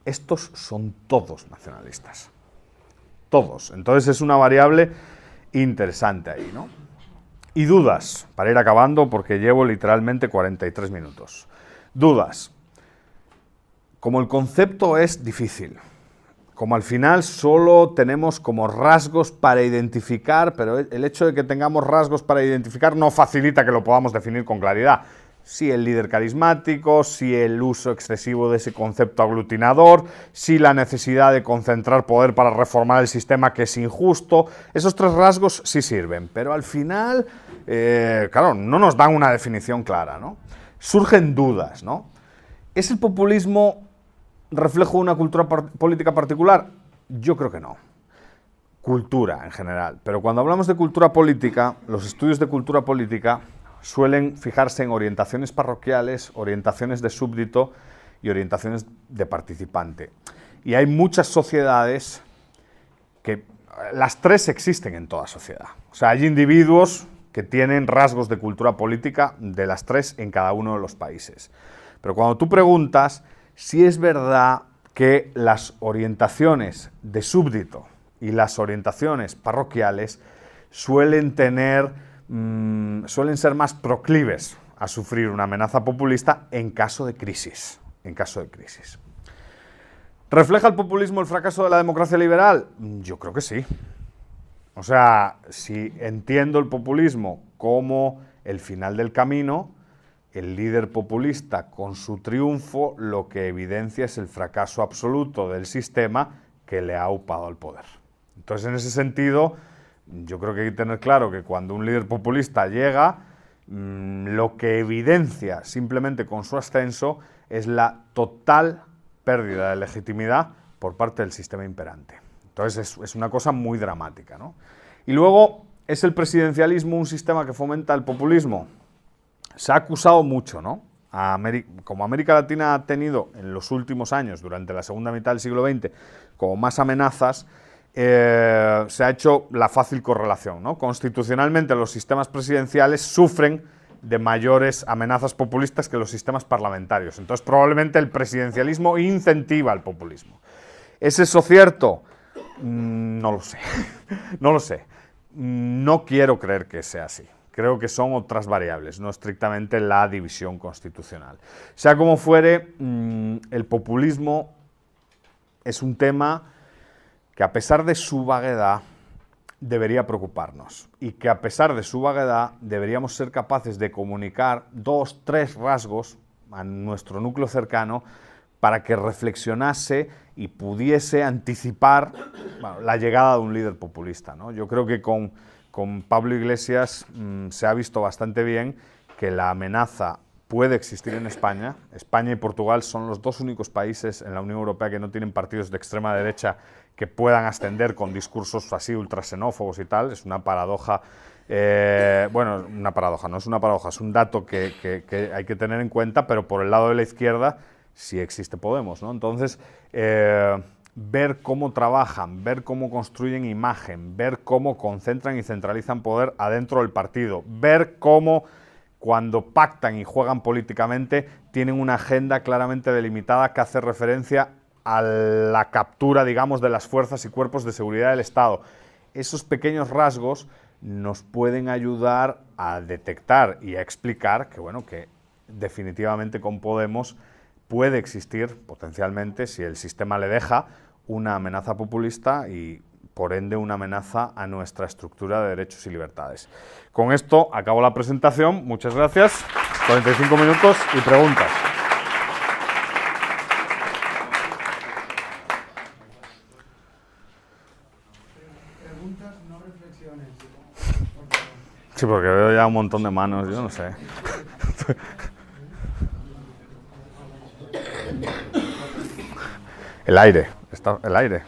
estos son todos nacionalistas. Todos. Entonces es una variable interesante ahí, ¿no? Y dudas, para ir acabando, porque llevo literalmente 43 minutos. Dudas. Como el concepto es difícil, como al final solo tenemos como rasgos para identificar, pero el hecho de que tengamos rasgos para identificar no facilita que lo podamos definir con claridad. Si el líder carismático, si el uso excesivo de ese concepto aglutinador, si la necesidad de concentrar poder para reformar el sistema que es injusto, esos tres rasgos sí sirven, pero al final, claro, no nos dan una definición clara, ¿no? Surgen dudas, ¿no? ¿Es el populismo reflejo de una cultura política particular? Yo creo que no. Cultura en general, pero cuando hablamos de cultura política, los estudios de cultura política suelen fijarse en orientaciones parroquiales, orientaciones de súbdito y orientaciones de participante. Y hay muchas sociedades que las tres existen en toda sociedad. O sea, hay individuos que tienen rasgos de cultura política de las tres en cada uno de los países. Pero cuando tú preguntas si es verdad que las orientaciones de súbdito y las orientaciones parroquiales suelen ser más proclives a sufrir una amenaza populista en caso de crisis. ¿Refleja el populismo el fracaso de la democracia liberal? Yo creo que sí. O sea, si entiendo el populismo como el final del camino, el líder populista con su triunfo lo que evidencia es el fracaso absoluto del sistema que le ha upado al poder. Entonces, en ese sentido, yo creo que hay que tener claro que cuando un líder populista llega, lo que evidencia simplemente con su ascenso es la total pérdida de legitimidad por parte del sistema imperante. Entonces es una cosa muy dramática, ¿no? Y luego, ¿es el presidencialismo un sistema que fomenta el populismo? Se ha acusado mucho, ¿no? Como América Latina ha tenido en los últimos años, durante la segunda mitad del siglo XX, como más amenazas, se ha hecho la fácil correlación, ¿no? Constitucionalmente los sistemas presidenciales sufren de mayores amenazas populistas que los sistemas parlamentarios. Entonces probablemente el presidencialismo incentiva el populismo. ¿Es eso cierto? No lo sé. No lo sé. No quiero creer que sea así. Creo que son otras variables, no estrictamente la división constitucional. Sea como fuere, el populismo es un tema que a pesar de su vaguedad debería preocuparnos y que a pesar de su vaguedad deberíamos ser capaces de comunicar 2, 3 rasgos a nuestro núcleo cercano para que reflexionase y pudiese anticipar la llegada de un líder populista, ¿no? Yo creo que con Pablo Iglesias se ha visto bastante bien que la amenaza puede existir en España. España y Portugal son los dos únicos países en la Unión Europea que no tienen partidos de extrema derecha que puedan ascender con discursos así ultraxenófobos y tal. Es una paradoja Bueno, una paradoja, no es una paradoja, es un dato que hay que tener en cuenta, pero por el lado de la izquierda sí existe Podemos, ¿no? Entonces, ver cómo trabajan, ver cómo construyen imagen, ver cómo concentran y centralizan poder adentro del partido, ver cómo cuando pactan y juegan políticamente tienen una agenda claramente delimitada que hace referencia a la captura, digamos, de las fuerzas y cuerpos de seguridad del Estado. Esos pequeños rasgos nos pueden ayudar a detectar y a explicar que, bueno, que definitivamente con Podemos puede existir potencialmente, si el sistema le deja, una amenaza populista y, por ende, una amenaza a nuestra estructura de derechos y libertades. Con esto acabo la presentación. Muchas gracias. 45 minutos y preguntas. Preguntas, no reflexiones. Sí, porque veo ya un montón de manos, yo no sé. El aire, está el aire.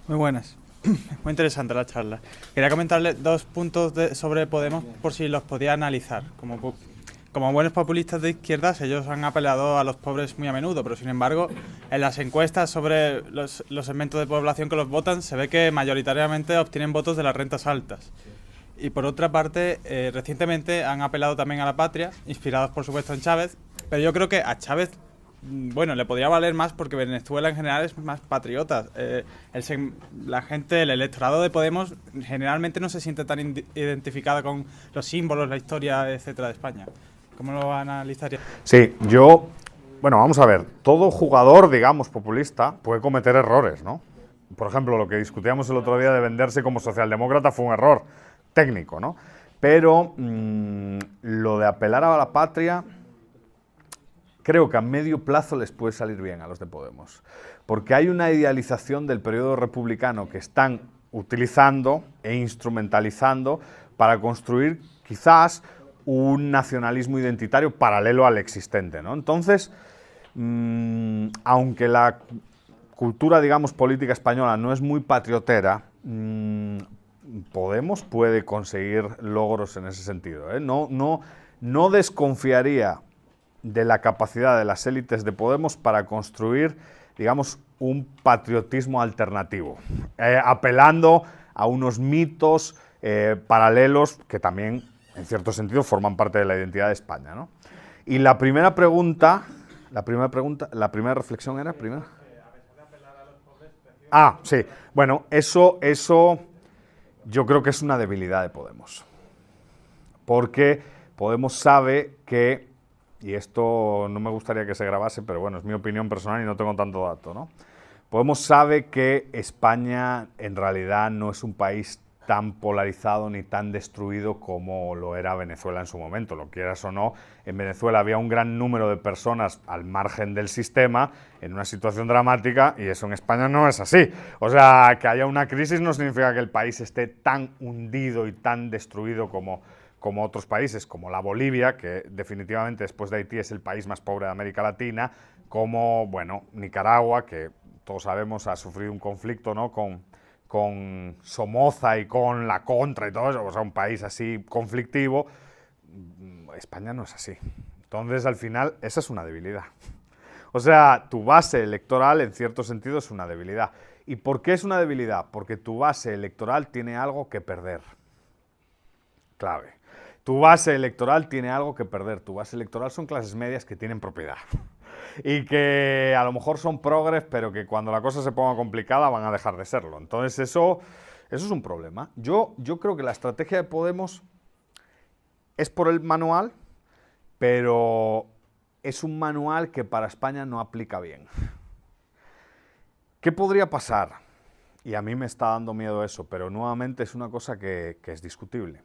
Muy buenas. Muy interesante la charla. Quería comentarle dos puntos sobre Podemos por si los podía analizar. Como buenos populistas de izquierdas, ellos han apelado a los pobres muy a menudo, pero sin embargo, en las encuestas sobre los segmentos de población que los votan, se ve que mayoritariamente obtienen votos de las rentas altas. Y por otra parte, recientemente han apelado también a la patria, inspirados por supuesto en Chávez, pero yo creo que a Chávez, bueno, le podría valer más porque Venezuela en general es más patriota. La gente, el electorado de Podemos generalmente no se siente tan identificada con los símbolos, la historia, etcétera, de España. ¿Cómo lo analizaría? Sí, bueno, vamos a ver, todo jugador, digamos, populista puede cometer errores, ¿no? Por ejemplo, lo que discutíamos el otro día de venderse como socialdemócrata fue un error técnico, ¿no? Pero lo de apelar a la patria, creo que a medio plazo les puede salir bien a los de Podemos, porque hay una idealización del periodo republicano que están utilizando e instrumentalizando para construir quizás un nacionalismo identitario paralelo al existente, ¿no? Entonces, aunque la cultura, digamos, política española no es muy patriotera, Podemos puede conseguir logros en ese sentido, ¿eh? No desconfiaría de la capacidad de las élites de Podemos para construir, digamos, un patriotismo alternativo, apelando a unos mitos paralelos que también, en cierto sentido, forman parte de la identidad de España, ¿no? Y la primera reflexión era, primero. Ah, sí. Bueno, eso yo creo que es una debilidad de Podemos. Porque Podemos sabe que, y esto no me gustaría que se grabase, pero bueno, es mi opinión personal y no tengo tanto dato, ¿no? Podemos sabe que España en realidad no es un país tan polarizado ni tan destruido como lo era Venezuela en su momento. Lo quieras o no, en Venezuela había un gran número de personas al margen del sistema, en una situación dramática, y eso en España no es así. O sea, que haya una crisis no significa que el país esté tan hundido y tan destruido como otros países, como la Bolivia, que definitivamente después de Haití es el país más pobre de América Latina, como, bueno, Nicaragua, que todos sabemos ha sufrido un conflicto, ¿no?, con Somoza y con la Contra y todo eso, o sea, un país así conflictivo. España no es así. Entonces, al final, esa es una debilidad. O sea, tu base electoral, en cierto sentido, es una debilidad. ¿Y por qué es una debilidad? Porque tu base electoral tiene algo que perder. Clave. Tu base electoral tiene algo que perder. Tu base electoral son clases medias que tienen propiedad. Y que a lo mejor son progres, pero que cuando la cosa se ponga complicada van a dejar de serlo. Entonces eso es un problema. Yo creo que la estrategia de Podemos es por el manual, pero es un manual que para España no aplica bien. ¿Qué podría pasar? Y a mí me está dando miedo eso, pero nuevamente es una cosa que es discutible.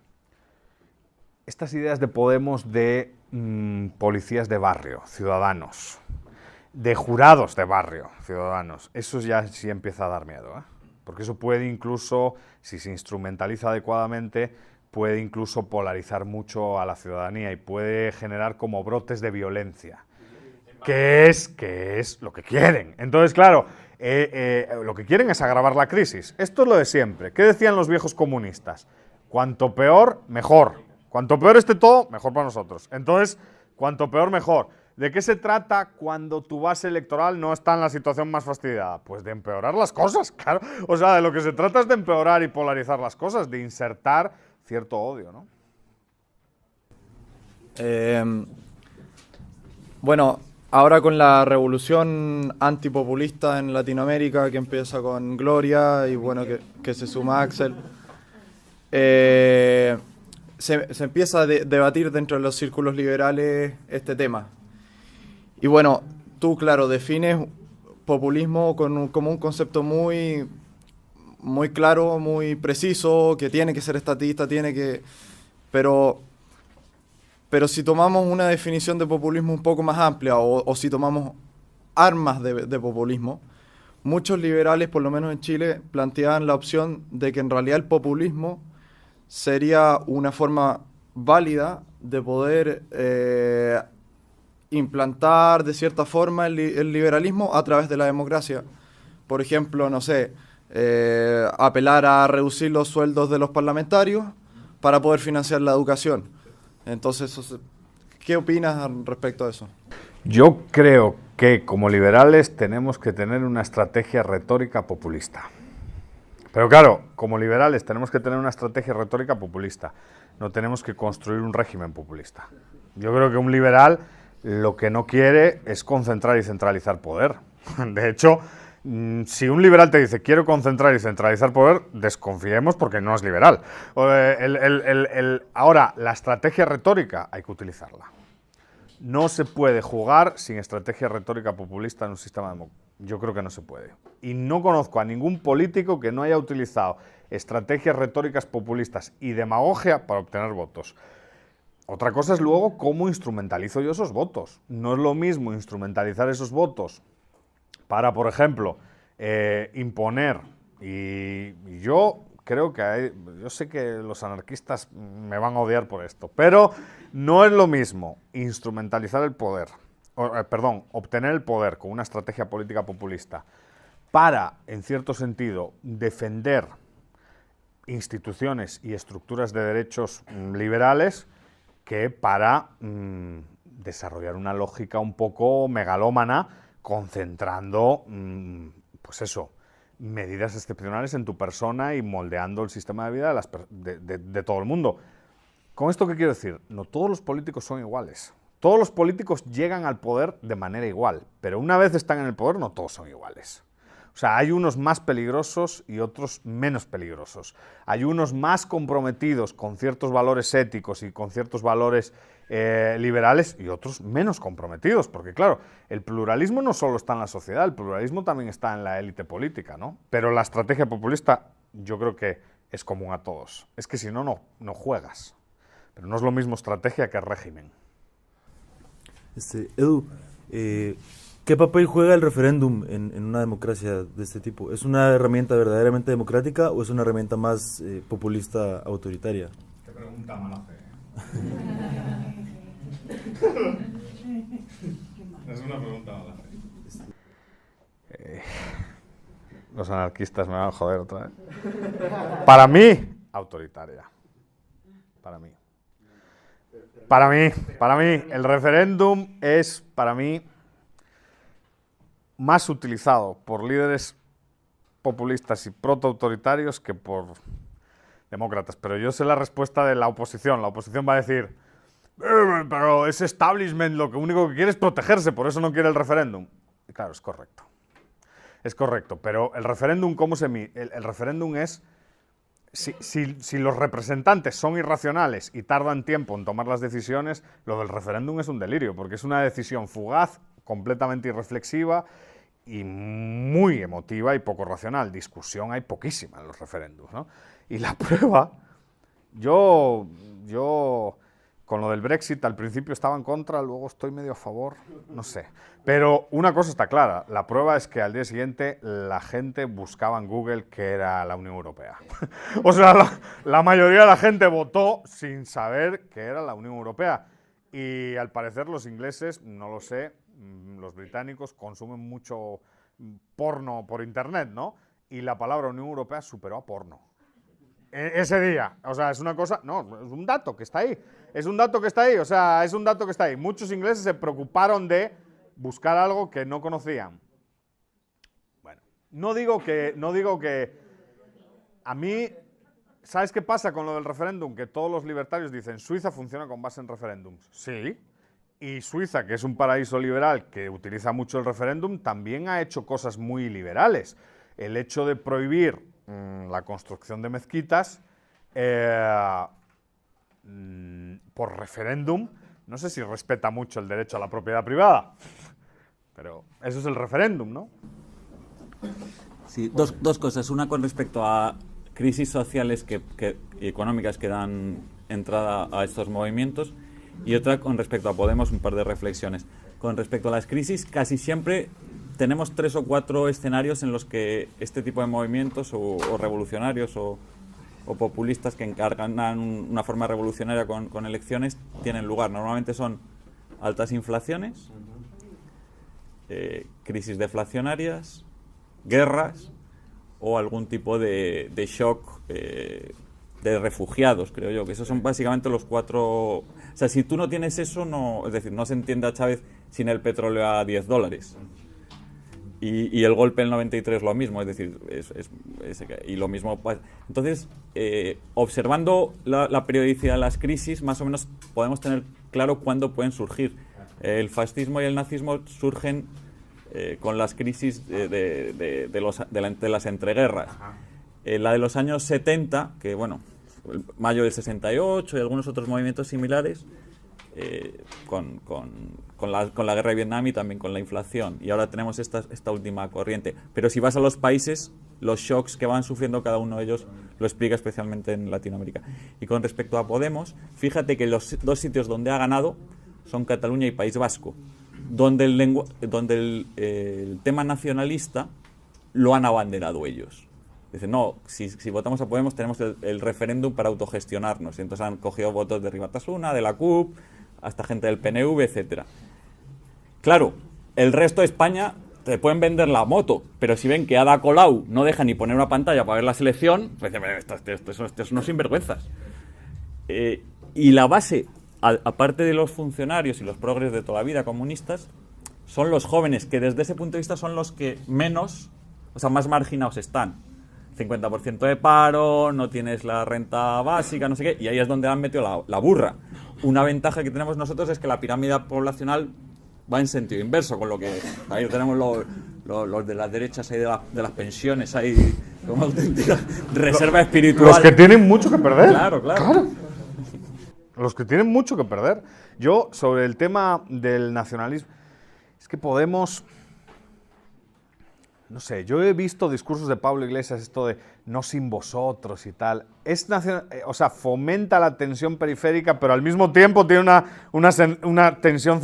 Estas ideas de Podemos de policías de barrio, ciudadanos, de jurados de barrio, ciudadanos, eso ya sí empieza a dar miedo, ¿eh? Porque eso puede incluso, si se instrumentaliza adecuadamente, puede incluso polarizar mucho a la ciudadanía y puede generar como brotes de violencia, que es lo que quieren. Entonces, claro, lo que quieren es agravar la crisis. Esto es lo de siempre. ¿Qué decían los viejos comunistas? Cuanto peor, mejor. Cuanto peor esté todo, mejor para nosotros. Entonces, cuanto peor, mejor. ¿De qué se trata cuando tu base electoral no está en la situación más fastidiada? Pues de empeorar las cosas, claro. O sea, de lo que se trata es de empeorar y polarizar las cosas, de insertar cierto odio, ¿no? Bueno, ahora con la revolución antipopulista en Latinoamérica, que empieza con Gloria y bueno, que se suma Axel, se empieza a debatir dentro de los círculos liberales este tema. Y bueno, tú, claro, defines populismo como un concepto muy claro, muy preciso, que tiene que ser estatista, pero si tomamos una definición de populismo un poco más amplia, o si tomamos armas de populismo, muchos liberales, por lo menos en Chile, planteaban la opción de que en realidad el populismo sería una forma válida de poder implantar de cierta forma el liberalismo a través de la democracia. Por ejemplo, no sé, apelar a reducir los sueldos de los parlamentarios para poder financiar la educación. Entonces, ¿qué opinas respecto a eso? Yo creo que como liberales tenemos que tener una estrategia retórica populista. Pero claro, como liberales tenemos que tener una estrategia retórica populista. No tenemos que construir un régimen populista. Yo creo que un liberal lo que no quiere es concentrar y centralizar poder. De hecho, si un liberal te dice quiero concentrar y centralizar poder, desconfiemos porque no es liberal. Ahora, la estrategia retórica hay que utilizarla. No se puede jugar sin estrategia retórica populista en un sistema democrático. Yo creo que no se puede. Y no conozco a ningún político que no haya utilizado estrategias retóricas populistas y demagogia para obtener votos. Otra cosa es luego cómo instrumentalizo yo esos votos. No es lo mismo instrumentalizar esos votos para, por ejemplo, imponer. Y yo creo que yo sé que los anarquistas me van a odiar por esto, pero no es lo mismo instrumentalizar el poder, obtener el poder con una estrategia política populista para, en cierto sentido, defender instituciones y estructuras de derechos liberales, que para desarrollar una lógica un poco megalómana, concentrando, pues eso, medidas excepcionales en tu persona y moldeando el sistema de vida de todo el mundo. ¿Con esto qué quiero decir? No todos los políticos son iguales. Todos los políticos llegan al poder de manera igual, pero una vez están en el poder no todos son iguales. O sea, hay unos más peligrosos y otros menos peligrosos. Hay unos más comprometidos con ciertos valores éticos y con ciertos valores liberales y otros menos comprometidos. Porque claro, el pluralismo no solo está en la sociedad, el pluralismo también está en la élite política, ¿no? Pero la estrategia populista yo creo que es común a todos. Es que si no, no juegas. Pero no es lo mismo estrategia que régimen. Edu, ¿qué papel juega el referéndum en una democracia de este tipo? ¿Es una herramienta verdaderamente democrática o es una herramienta más populista, autoritaria? Qué pregunta mala fe. Es una pregunta mala fe. Los anarquistas me van a joder otra vez. Para mí, autoritaria. Para mí, el referéndum es, para mí, más utilizado por líderes populistas y protoautoritarios que por demócratas. Pero yo sé la respuesta de la oposición. La oposición va a decir, pero ese establishment lo único que quiere es protegerse, por eso no quiere el referéndum. Y claro, es correcto. Es correcto, pero el referéndum, ¿cómo se mide? El referéndum es, si los representantes son irracionales y tardan tiempo en tomar las decisiones, lo del referéndum es un delirio, porque es una decisión fugaz, completamente irreflexiva y muy emotiva y poco racional. Discusión hay poquísima en los referéndums, ¿no? Y la prueba, yo con lo del Brexit al principio estaba en contra, luego estoy medio a favor, no sé. Pero una cosa está clara, la prueba es que al día siguiente la gente buscaba en Google qué era la Unión Europea. O sea, la mayoría de la gente votó sin saber qué era la Unión Europea. Y al parecer los ingleses, no lo sé, los británicos consumen mucho porno por internet, ¿no? Y la palabra Unión Europea superó a porno. Ese día. O sea, es una cosa... No, es un dato que está ahí. Es un dato que está ahí. O sea, es un dato que está ahí. Muchos ingleses se preocuparon de buscar algo que no conocían. Bueno, no digo que... A mí... ¿Sabes qué pasa con lo del referéndum? Que todos los libertarios dicen Suiza funciona con base en referéndums. Sí. Y Suiza, que es un paraíso liberal que utiliza mucho el referéndum, también ha hecho cosas muy liberales. El hecho de prohibir la construcción de mezquitas por referéndum, no sé si respeta mucho el derecho a la propiedad privada, pero eso es el referéndum, ¿no? Sí, dos cosas. Una con respecto a crisis sociales y económicas que dan entrada a estos movimientos, y otra con respecto a Podemos, un par de reflexiones. Con respecto a las crisis, casi siempre tenemos 3 o 4 escenarios en los que este tipo de movimientos o revolucionarios o populistas que encargan una forma revolucionaria con elecciones tienen lugar. Normalmente son altas inflaciones, crisis deflacionarias, guerras o algún tipo de shock de refugiados, creo yo, que esos son básicamente los 4... O sea, si tú no tienes eso, no, es decir, no se entiende a Chávez sin el petróleo a $10. Y el golpe del 93 lo mismo, es decir, y lo mismo... Entonces, observando la periodicidad de las crisis, más o menos podemos tener claro cuándo pueden surgir. El fascismo y el nazismo surgen con las crisis de las entreguerras. La de los años 70, que bueno, el mayo del 68 y algunos otros movimientos similares, con la guerra de Vietnam y también con la inflación. Y ahora tenemos esta última corriente. Pero si vas a los países, los shocks que van sufriendo cada uno de ellos lo explica especialmente en Latinoamérica. Y con respecto a Podemos, fíjate que los 2 sitios donde ha ganado son Cataluña y País Vasco, donde el tema nacionalista lo han abanderado ellos. Dicen, no, si votamos a Podemos tenemos el referéndum para autogestionarnos. Y entonces han cogido votos de Ribatasuna, de la CUP, hasta gente del PNV, etcétera. Claro, el resto de España te pueden vender la moto, pero si ven que Ada Colau no deja ni poner una pantalla para ver la selección, pues estos son unos sinvergüenzas. Y la base, aparte de los funcionarios y los progres de toda la vida comunistas, son los jóvenes, que desde ese punto de vista son los que menos, o sea, más marginados están. 50% de paro, no tienes la renta básica, no sé qué, y ahí es donde han metido la burra. Una ventaja que tenemos nosotros es que la pirámide poblacional va en sentido inverso, con lo que ahí tenemos los de las derechas ahí de las pensiones ahí como auténtica reserva espiritual. Los que tienen mucho que perder. Claro. Los que tienen mucho que perder. Yo, sobre el tema del nacionalismo, es que Podemos... No sé, yo he visto discursos de Pablo Iglesias, esto de no sin vosotros y tal. O sea, fomenta la tensión periférica, pero al mismo tiempo tiene una tensión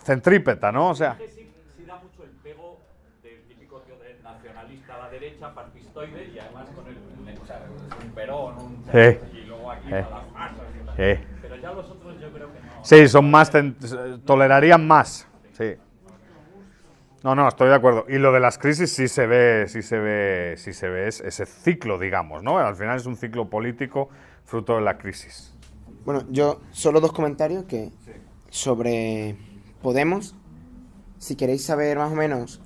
centrípeta, ¿no? O sea... Sí da mucho el pego del típico tío de nacionalista a la derecha, parpistoide, y además con un Perón, y luego aquí a las masas y tal. Pero ya los otros yo creo que no. Sí, son más... tolerarían más, sí. No, estoy de acuerdo. Y lo de las crisis sí se ve ese ciclo, digamos, ¿no? Al final es un ciclo político fruto de la crisis. Bueno, yo solo 2 comentarios sobre Podemos. Si queréis saber más o menos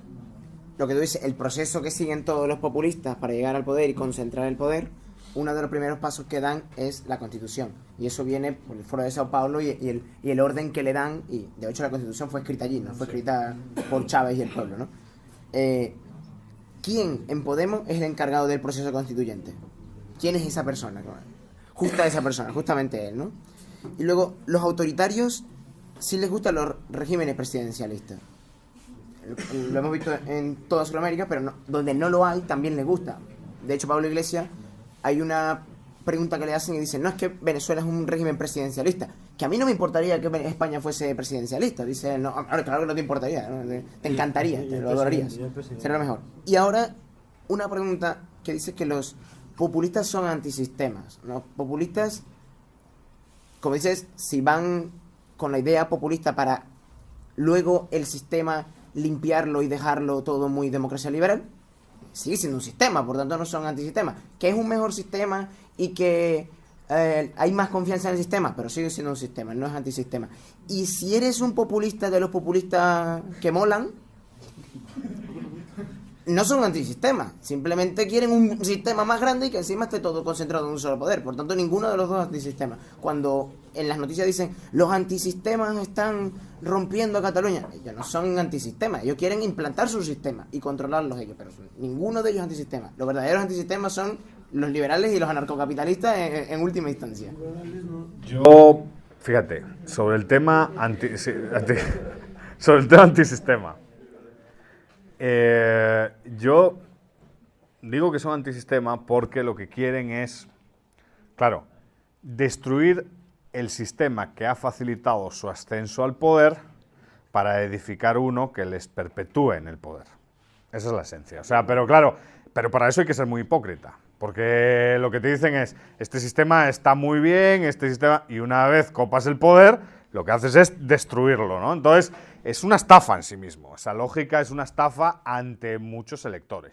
lo que tú dices, el proceso que siguen todos los populistas para llegar al poder y concentrar el poder, uno de los primeros pasos que dan es la Constitución. Y eso viene por el Foro de Sao Paulo y el orden que le dan. Y de hecho la Constitución fue escrita allí, no fue escrita por Chávez y el pueblo, ¿no? ¿Quién en Podemos es el encargado del proceso constituyente? ¿Quién es esa persona? Justamente él, ¿no? Y luego, los autoritarios sí les gustan los regímenes presidencialistas. Lo hemos visto en toda Sudamérica, pero donde no lo hay también les gusta. De hecho, Pablo Iglesias, hay una pregunta que le hacen y dicen, no, es que Venezuela es un régimen presidencialista, que a mí no me importaría que España fuese presidencialista. Dice, no, claro que no te importaría, ¿no? Te encantaría, te lo adorarías, sería lo mejor. Y ahora, una pregunta que dice que los populistas son antisistemas. Los populistas, como dices, si van con la idea populista para luego el sistema limpiarlo y dejarlo todo muy democracia liberal, sigue siendo un sistema, por tanto no son antisistemas. Que es un mejor sistema y que hay más confianza en el sistema, pero sigue siendo un sistema, no es antisistema. Y si eres un populista de los populistas que molan, no son antisistemas, simplemente quieren un sistema más grande y que encima esté todo concentrado en un solo poder. Por tanto, ninguno de los dos es antisistema. Cuando en las noticias dicen los antisistemas están rompiendo a Cataluña, ellos no son antisistemas, ellos quieren implantar su sistema y controlarlos ellos, pero ninguno de ellos es antisistema. Los verdaderos antisistemas son los liberales y los anarcocapitalistas en última instancia. Yo, fíjate, sobre el tema sobre el tema antisistema. Yo digo que son antisistema porque lo que quieren es, claro, destruir el sistema que ha facilitado su ascenso al poder para edificar uno que les perpetúe en el poder. Esa es la esencia. O sea, pero claro, pero para eso hay que ser muy hipócrita, porque lo que te dicen es, este sistema está muy bien, este sistema, y una vez copas el poder, lo que haces es destruirlo, ¿no? Entonces, es una estafa en sí mismo. Esa lógica es una estafa ante muchos electores.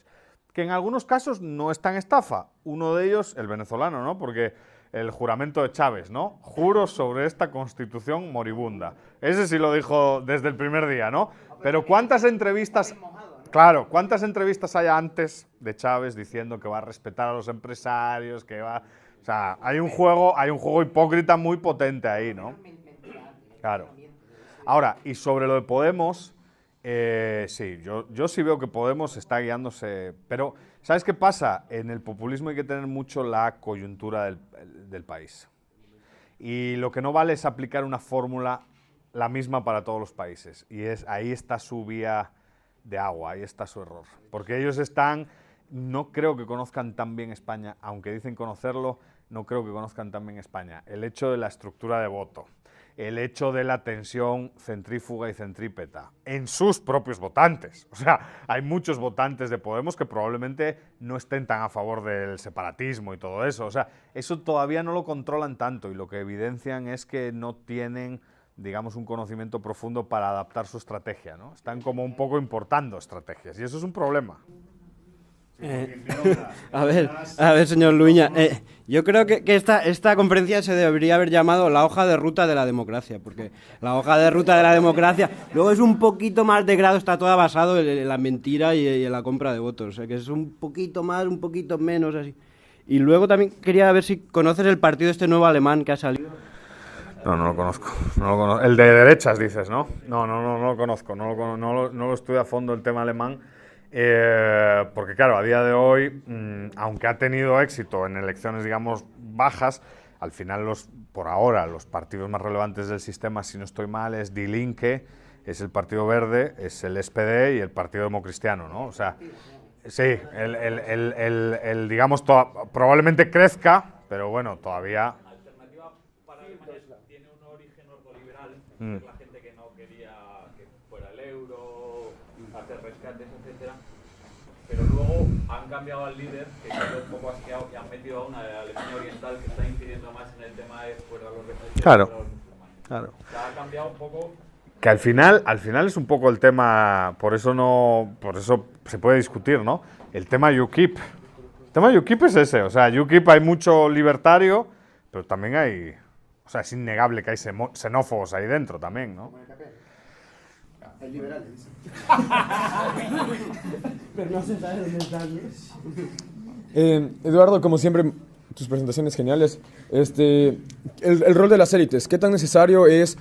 Que en algunos casos no es tan estafa. Uno de ellos, el venezolano, ¿no? Porque el juramento de Chávez, ¿no? Juro sobre esta constitución moribunda. Ese sí lo dijo desde el primer día, ¿no? Pero ¿cuántas entrevistas... Claro, ¿cuántas entrevistas hay antes de Chávez diciendo que va a respetar a los empresarios, que va... O sea, hay un juego hipócrita muy potente ahí, ¿no? Claro. Ahora, y sobre lo de Podemos, sí, yo sí veo que Podemos está guiándose, pero ¿sabes qué pasa? En el populismo hay que tener mucho la coyuntura del país. Y lo que no vale es aplicar una fórmula la misma para todos los países. Y ahí está su vía de agua, ahí está su error. Porque ellos no creo que conozcan tan bien España, aunque dicen conocerlo, no creo que conozcan tan bien España. El hecho de la estructura de voto, el hecho de la tensión centrífuga y centrípeta en sus propios votantes. O sea, hay muchos votantes de Podemos que probablemente no estén tan a favor del separatismo y todo eso. O sea, eso todavía no lo controlan tanto y lo que evidencian es que no tienen, digamos, un conocimiento profundo para adaptar su estrategia, ¿no? Están como un poco importando estrategias y eso es un problema. A ver, señor Luña, yo creo que esta conferencia se debería haber llamado la hoja de ruta de la democracia, porque la hoja de ruta de la democracia luego es un poquito más de grado, está toda basado en la mentira y en la compra de votos, o sea que es un poquito más, un poquito menos, así. Y luego también quería ver si conoces el partido este nuevo alemán que ha salido. No lo conozco. El de derechas, dices, ¿no? No lo conozco, no lo estudio a fondo el tema alemán. Porque claro, a día de hoy, aunque ha tenido éxito en elecciones, digamos, bajas, al final por ahora los partidos más relevantes del sistema, si no estoy mal, es Die Linke, es el Partido Verde, es el SPD y el Partido Democristiano, ¿no? O sea, sí, digamos, probablemente crezca, pero bueno, todavía... La alternativa para Alemania tiene un origen ordoliberal, es la gente que no quería que fuera el euro, hacer rescates, etcétera. Pero luego han cambiado al líder, que quedó un poco asqueado, y han metido a una de Alemania Oriental que está incidiendo más en el tema de fuera los refugiados. Claro, Los musulmanes. claro. O sea, ha cambiado un poco. Que al final es un poco el tema, por eso se puede discutir, ¿no? El tema UKIP. El tema UKIP es ese, o sea, UKIP hay mucho libertario, pero también hay, o sea, es innegable que hay xenófobos ahí dentro también, ¿no? Es liberal, dice. Pero no se sabe dónde están. Eduardo, como siempre, tus presentaciones geniales. El rol de las élites, ¿qué tan necesario es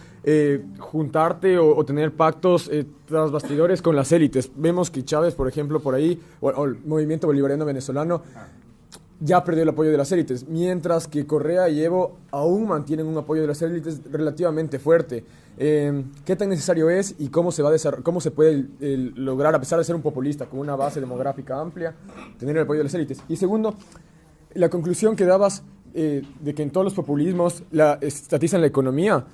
juntarte o tener pactos tras bastidores con las élites? Vemos que Chávez, por ejemplo, por ahí, o el movimiento bolivariano venezolano, ya perdió el apoyo de las élites, mientras que Correa y Evo aún mantienen un apoyo de las élites relativamente fuerte. ¿Qué tan necesario es y cómo se puede lograr, a pesar de ser un populista con una base demográfica amplia, tener el apoyo de las élites? Y segundo, la conclusión que dabas de que en todos los populismos estatizan la economía.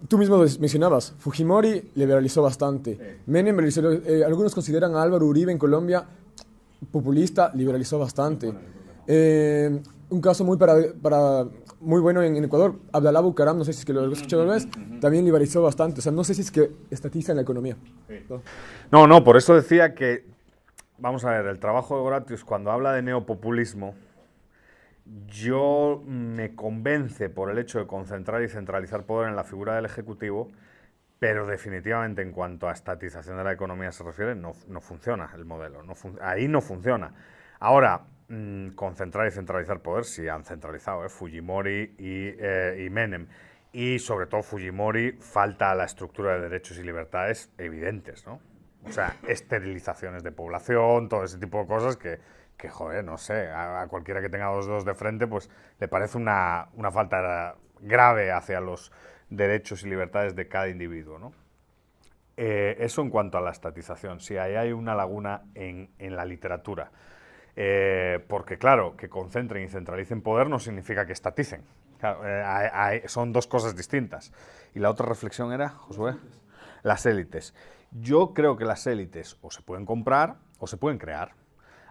Tú mismo mencionabas, Fujimori liberalizó bastante, Menem liberalizó, algunos consideran a Álvaro Uribe en Colombia populista, liberalizó bastante. un caso muy bueno en Ecuador. Abdalá Bucaram, no sé si es que lo he escuchado alguna vez, también liberalizó bastante. O sea, no sé si es que estatiza la economía. No, por eso decía que, vamos a ver, el trabajo de Horatius, cuando habla de neopopulismo, yo me convence por el hecho de concentrar y centralizar poder en la figura del Ejecutivo, pero definitivamente en cuanto a estatización de la economía se refiere, no funciona el modelo, ahí no funciona. Ahora, concentrar y centralizar poder, sí han centralizado, Fujimori y Menem. Y sobre todo Fujimori falta a la estructura de derechos y libertades evidentes, ¿no? O sea, esterilizaciones de población, todo ese tipo de cosas que joder, no sé, a cualquiera que tenga dos dedos de frente, pues le parece una falta grave hacia los derechos y libertades de cada individuo, ¿no? Eso en cuanto a la estatización. Sí, ahí hay una laguna en la literatura. Porque, claro, que concentren y centralicen poder no significa que estaticen. Claro, son dos cosas distintas. Y la otra reflexión era, Josué, las élites. Yo creo que las élites o se pueden comprar o se pueden crear.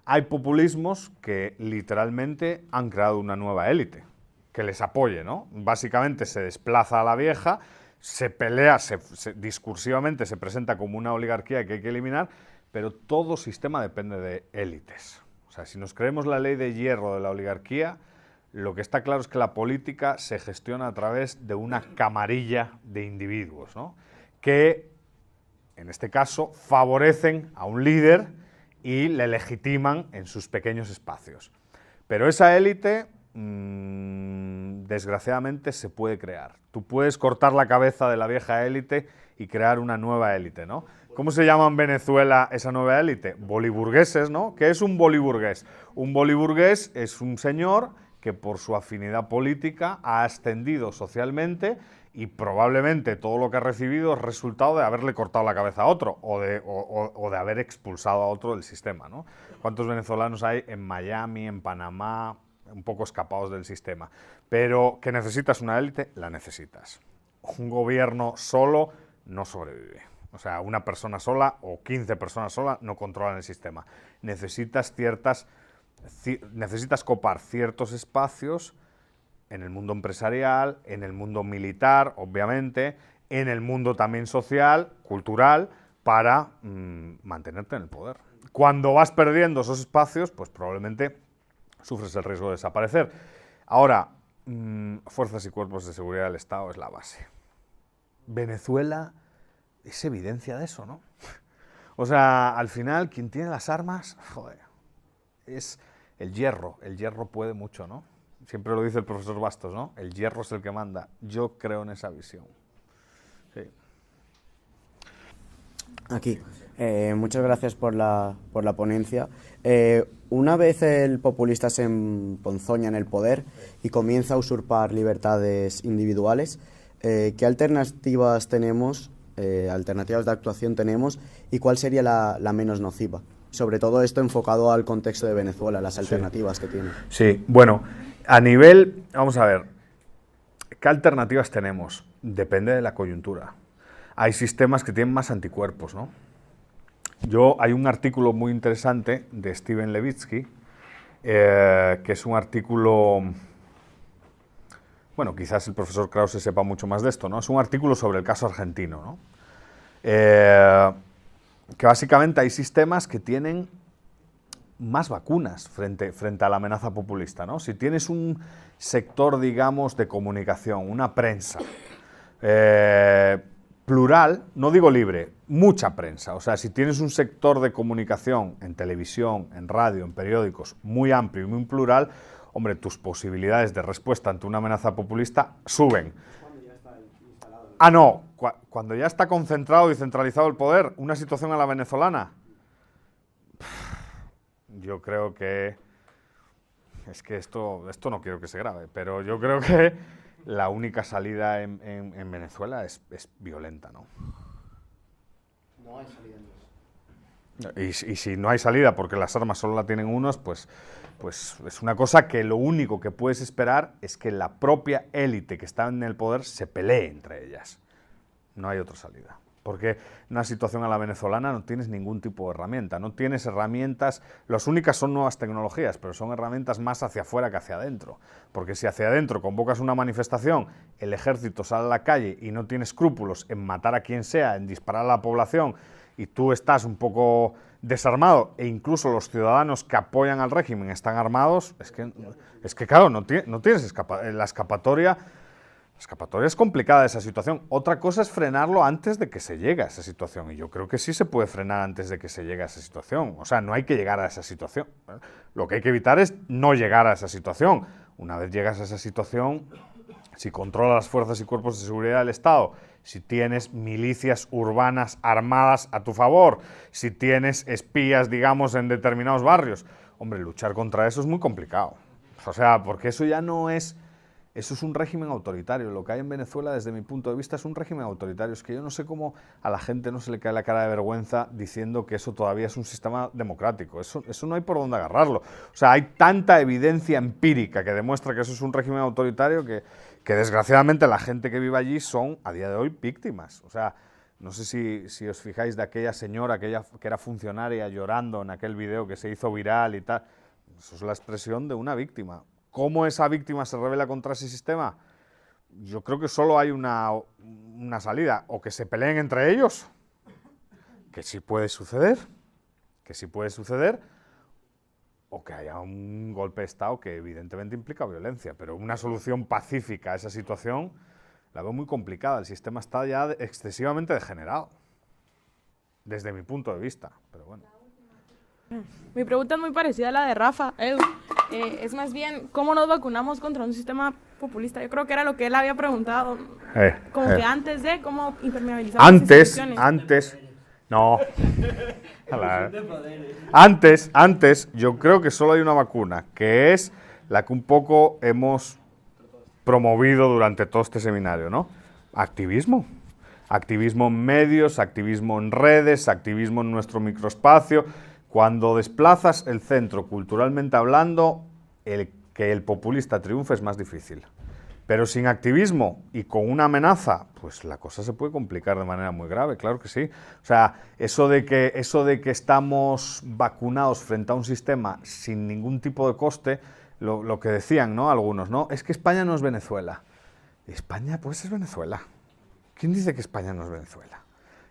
Hay populismos que literalmente han creado una nueva élite que les apoye, ¿no? Básicamente se desplaza a la vieja, se pelea, discursivamente se presenta como una oligarquía que hay que eliminar, pero todo sistema depende de élites. O sea, si nos creemos la ley de hierro de la oligarquía, lo que está claro es que la política se gestiona a través de una camarilla de individuos, ¿no? Que, en este caso, favorecen a un líder y le legitiman en sus pequeños espacios. Pero esa élite, desgraciadamente, se puede crear. Tú puedes cortar la cabeza de la vieja élite y crear una nueva élite, ¿no? ¿Cómo se llama en Venezuela esa nueva élite? Boliburgueses, ¿no? ¿Qué es un boliburgués? Un boliburgués es un señor que por su afinidad política ha ascendido socialmente y probablemente todo lo que ha recibido es resultado de haberle cortado la cabeza a otro o de haber expulsado a otro del sistema, ¿no? ¿Cuántos venezolanos hay en Miami, en Panamá, un poco escapados del sistema? Pero que necesitas una élite, la necesitas. Un gobierno solo no sobrevive. O sea, una persona sola o 15 personas solas no controlan el sistema. Necesitas copar ciertos espacios en el mundo empresarial, en el mundo militar, obviamente, en el mundo también social, cultural, para mantenerte en el poder. Cuando vas perdiendo esos espacios, pues probablemente sufres el riesgo de desaparecer. Ahora, fuerzas y cuerpos de seguridad del Estado es la base. Venezuela es evidencia de eso, ¿no? O sea, al final, quien tiene las armas, joder, es el hierro. El hierro puede mucho, ¿no? Siempre lo dice el profesor Bastos, ¿no? El hierro es el que manda. Yo creo en esa visión. Sí. Aquí. Muchas gracias por la ponencia. Una vez el populista se emponzoña en el poder y comienza a usurpar libertades individuales, ¿qué alternativas tenemos, alternativas de actuación tenemos y cuál sería la menos nociva? Sobre todo esto enfocado al contexto de Venezuela, las alternativas que tiene. Sí, bueno, a nivel, vamos a ver, ¿qué alternativas tenemos? Depende de la coyuntura. Hay sistemas que tienen más anticuerpos, ¿no? Hay un artículo muy interesante de Steven Levitsky, que es un artículo, bueno, quizás el profesor Krause sepa mucho más de esto, ¿no? Es un artículo sobre el caso argentino, ¿no? Que básicamente hay sistemas que tienen más vacunas frente a la amenaza populista, ¿no? Si tienes un sector, digamos, de comunicación, una prensa plural, no digo libre, mucha prensa. O sea, si tienes un sector de comunicación en televisión, en radio, en periódicos, muy amplio y muy plural, hombre, tus posibilidades de respuesta ante una amenaza populista suben. Ah, no, cuando ya está concentrado y centralizado el poder, una situación a la venezolana, yo creo que, es que esto no quiero que se grabe, pero yo creo que la única salida en Venezuela es violenta, ¿no? No hay salida en eso. Y si no hay salida porque las armas solo la tienen unos, pues es una cosa que lo único que puedes esperar es que la propia élite que está en el poder se pelee entre ellas. No hay otra salida. Porque en una situación a la venezolana no tienes ningún tipo de herramienta, no tienes herramientas, las únicas son nuevas tecnologías, pero son herramientas más hacia afuera que hacia adentro. Porque si hacia adentro convocas una manifestación, el ejército sale a la calle y no tiene escrúpulos en matar a quien sea, en disparar a la población, y tú estás un poco desarmado, e incluso los ciudadanos que apoyan al régimen están armados, es que claro, no tienes la escapatoria. La escapatoria es complicada esa situación. Otra cosa es frenarlo antes de que se llegue a esa situación. Y yo creo que sí se puede frenar antes de que se llegue a esa situación. O sea, no hay que llegar a esa situación. Lo que hay que evitar es no llegar a esa situación. Una vez llegas a esa situación, si controlas las fuerzas y cuerpos de seguridad del Estado, si tienes milicias urbanas armadas a tu favor, si tienes espías, digamos, en determinados barrios, hombre, luchar contra eso es muy complicado. O sea, porque eso ya no es... Eso es un régimen autoritario. Lo que hay en Venezuela, desde mi punto de vista, es un régimen autoritario. Es que yo no sé cómo a la gente no se le cae la cara de vergüenza diciendo que eso todavía es un sistema democrático. Eso no hay por dónde agarrarlo. O sea, hay tanta evidencia empírica que demuestra que eso es un régimen autoritario que desgraciadamente la gente que vive allí son, a día de hoy, víctimas. O sea, no sé si os fijáis de aquella señora que era funcionaria llorando en aquel video que se hizo viral y tal. Eso es la expresión de una víctima. ¿Cómo esa víctima se rebela contra ese sistema? Yo creo que solo hay una salida, o que se peleen entre ellos, que sí puede suceder, o que haya un golpe de Estado que evidentemente implica violencia, pero una solución pacífica a esa situación la veo muy complicada. El sistema está ya excesivamente degenerado, desde mi punto de vista, pero bueno. Mi pregunta es muy parecida a la de Rafa, Edu. Es más bien, ¿cómo nos vacunamos contra un sistema populista? Yo creo que era lo que él había preguntado. Como que antes de, ¿cómo impermeabilizar las instituciones? Antes, yo creo que solo hay una vacuna, que es la que un poco hemos promovido durante todo este seminario, ¿no? Activismo. Activismo en medios, activismo en redes, activismo en nuestro microespacio. Cuando desplazas el centro culturalmente hablando, que el populista triunfe es más difícil. Pero sin activismo y con una amenaza, pues la cosa se puede complicar de manera muy grave, claro que sí. O sea, eso de que estamos vacunados frente a un sistema sin ningún tipo de coste, lo que decían, ¿no? Algunos, ¿no? Es que España no es Venezuela. España, pues es Venezuela. ¿Quién dice que España no es Venezuela?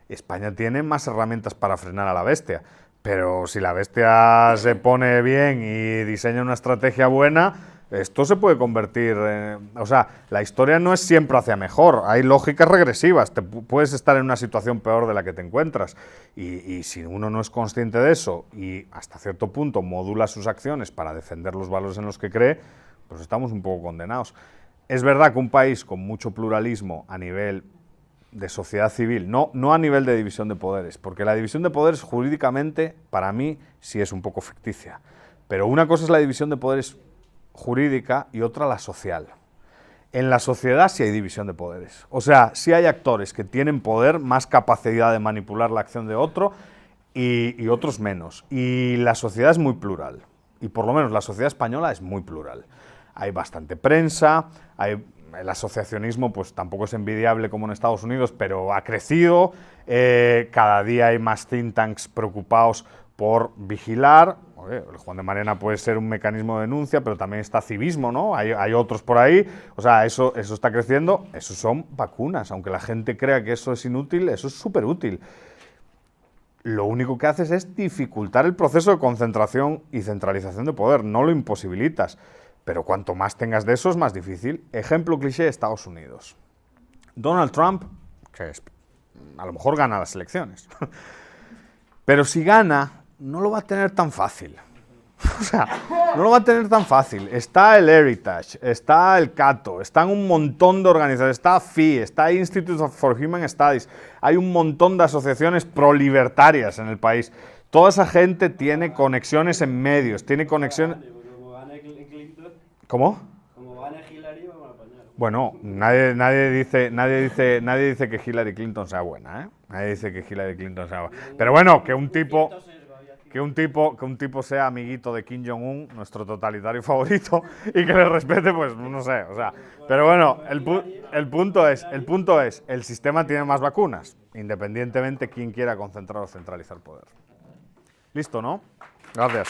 España tiene más herramientas para frenar a la bestia. Pero si la bestia se pone bien y diseña una estrategia buena, esto se puede convertir en... O sea, la historia no es siempre hacia mejor, hay lógicas regresivas, puedes estar en una situación peor de la que te encuentras. Y si uno no es consciente de eso y hasta cierto punto modula sus acciones para defender los valores en los que cree, pues estamos un poco condenados. Es verdad que un país con mucho pluralismo a nivel de sociedad civil, no a nivel de división de poderes, porque la división de poderes jurídicamente, para mí, sí es un poco ficticia. Pero una cosa es la división de poderes jurídica y otra la social. En la sociedad sí hay división de poderes. O sea, sí hay actores que tienen poder, más capacidad de manipular la acción de otro y otros menos. Y la sociedad es muy plural. Y por lo menos la sociedad española es muy plural. Hay bastante prensa, el asociacionismo pues tampoco es envidiable como en Estados Unidos, pero ha crecido, cada día hay más think tanks preocupados por vigilar. El Juan de Mariana puede ser un mecanismo de denuncia, pero también está civismo, ¿no? Hay otros por ahí, o sea, eso está creciendo, eso son vacunas, aunque la gente crea que eso es inútil, eso es súper útil. Lo único que haces es dificultar el proceso de concentración y centralización de poder, no lo imposibilitas. Pero cuanto más tengas de eso es más difícil. Ejemplo cliché, Estados Unidos. Donald Trump, que a lo mejor gana las elecciones, pero si gana, no lo va a tener tan fácil. O sea, no lo va a tener tan fácil. Está el Heritage, está el Cato, están un montón de organizaciones, está FI, está Institute for Human Studies, hay un montón de asociaciones prolibertarias en el país. Toda esa gente tiene conexiones en medios, tiene conexiones... ¿Cómo? Como gana Hillary, vamos a apañar. Bueno, nadie dice que Hillary Clinton sea buena, ¿eh? Nadie dice que Hillary Clinton sea buena. Pero bueno, que un tipo que un tipo sea amiguito de Kim Jong-un, nuestro totalitario favorito, y que le respete, pues no sé, o sea. Pero bueno, el punto es, el sistema tiene más vacunas, independientemente quién quiera concentrar o centralizar poder. ¿Listo, no? Gracias.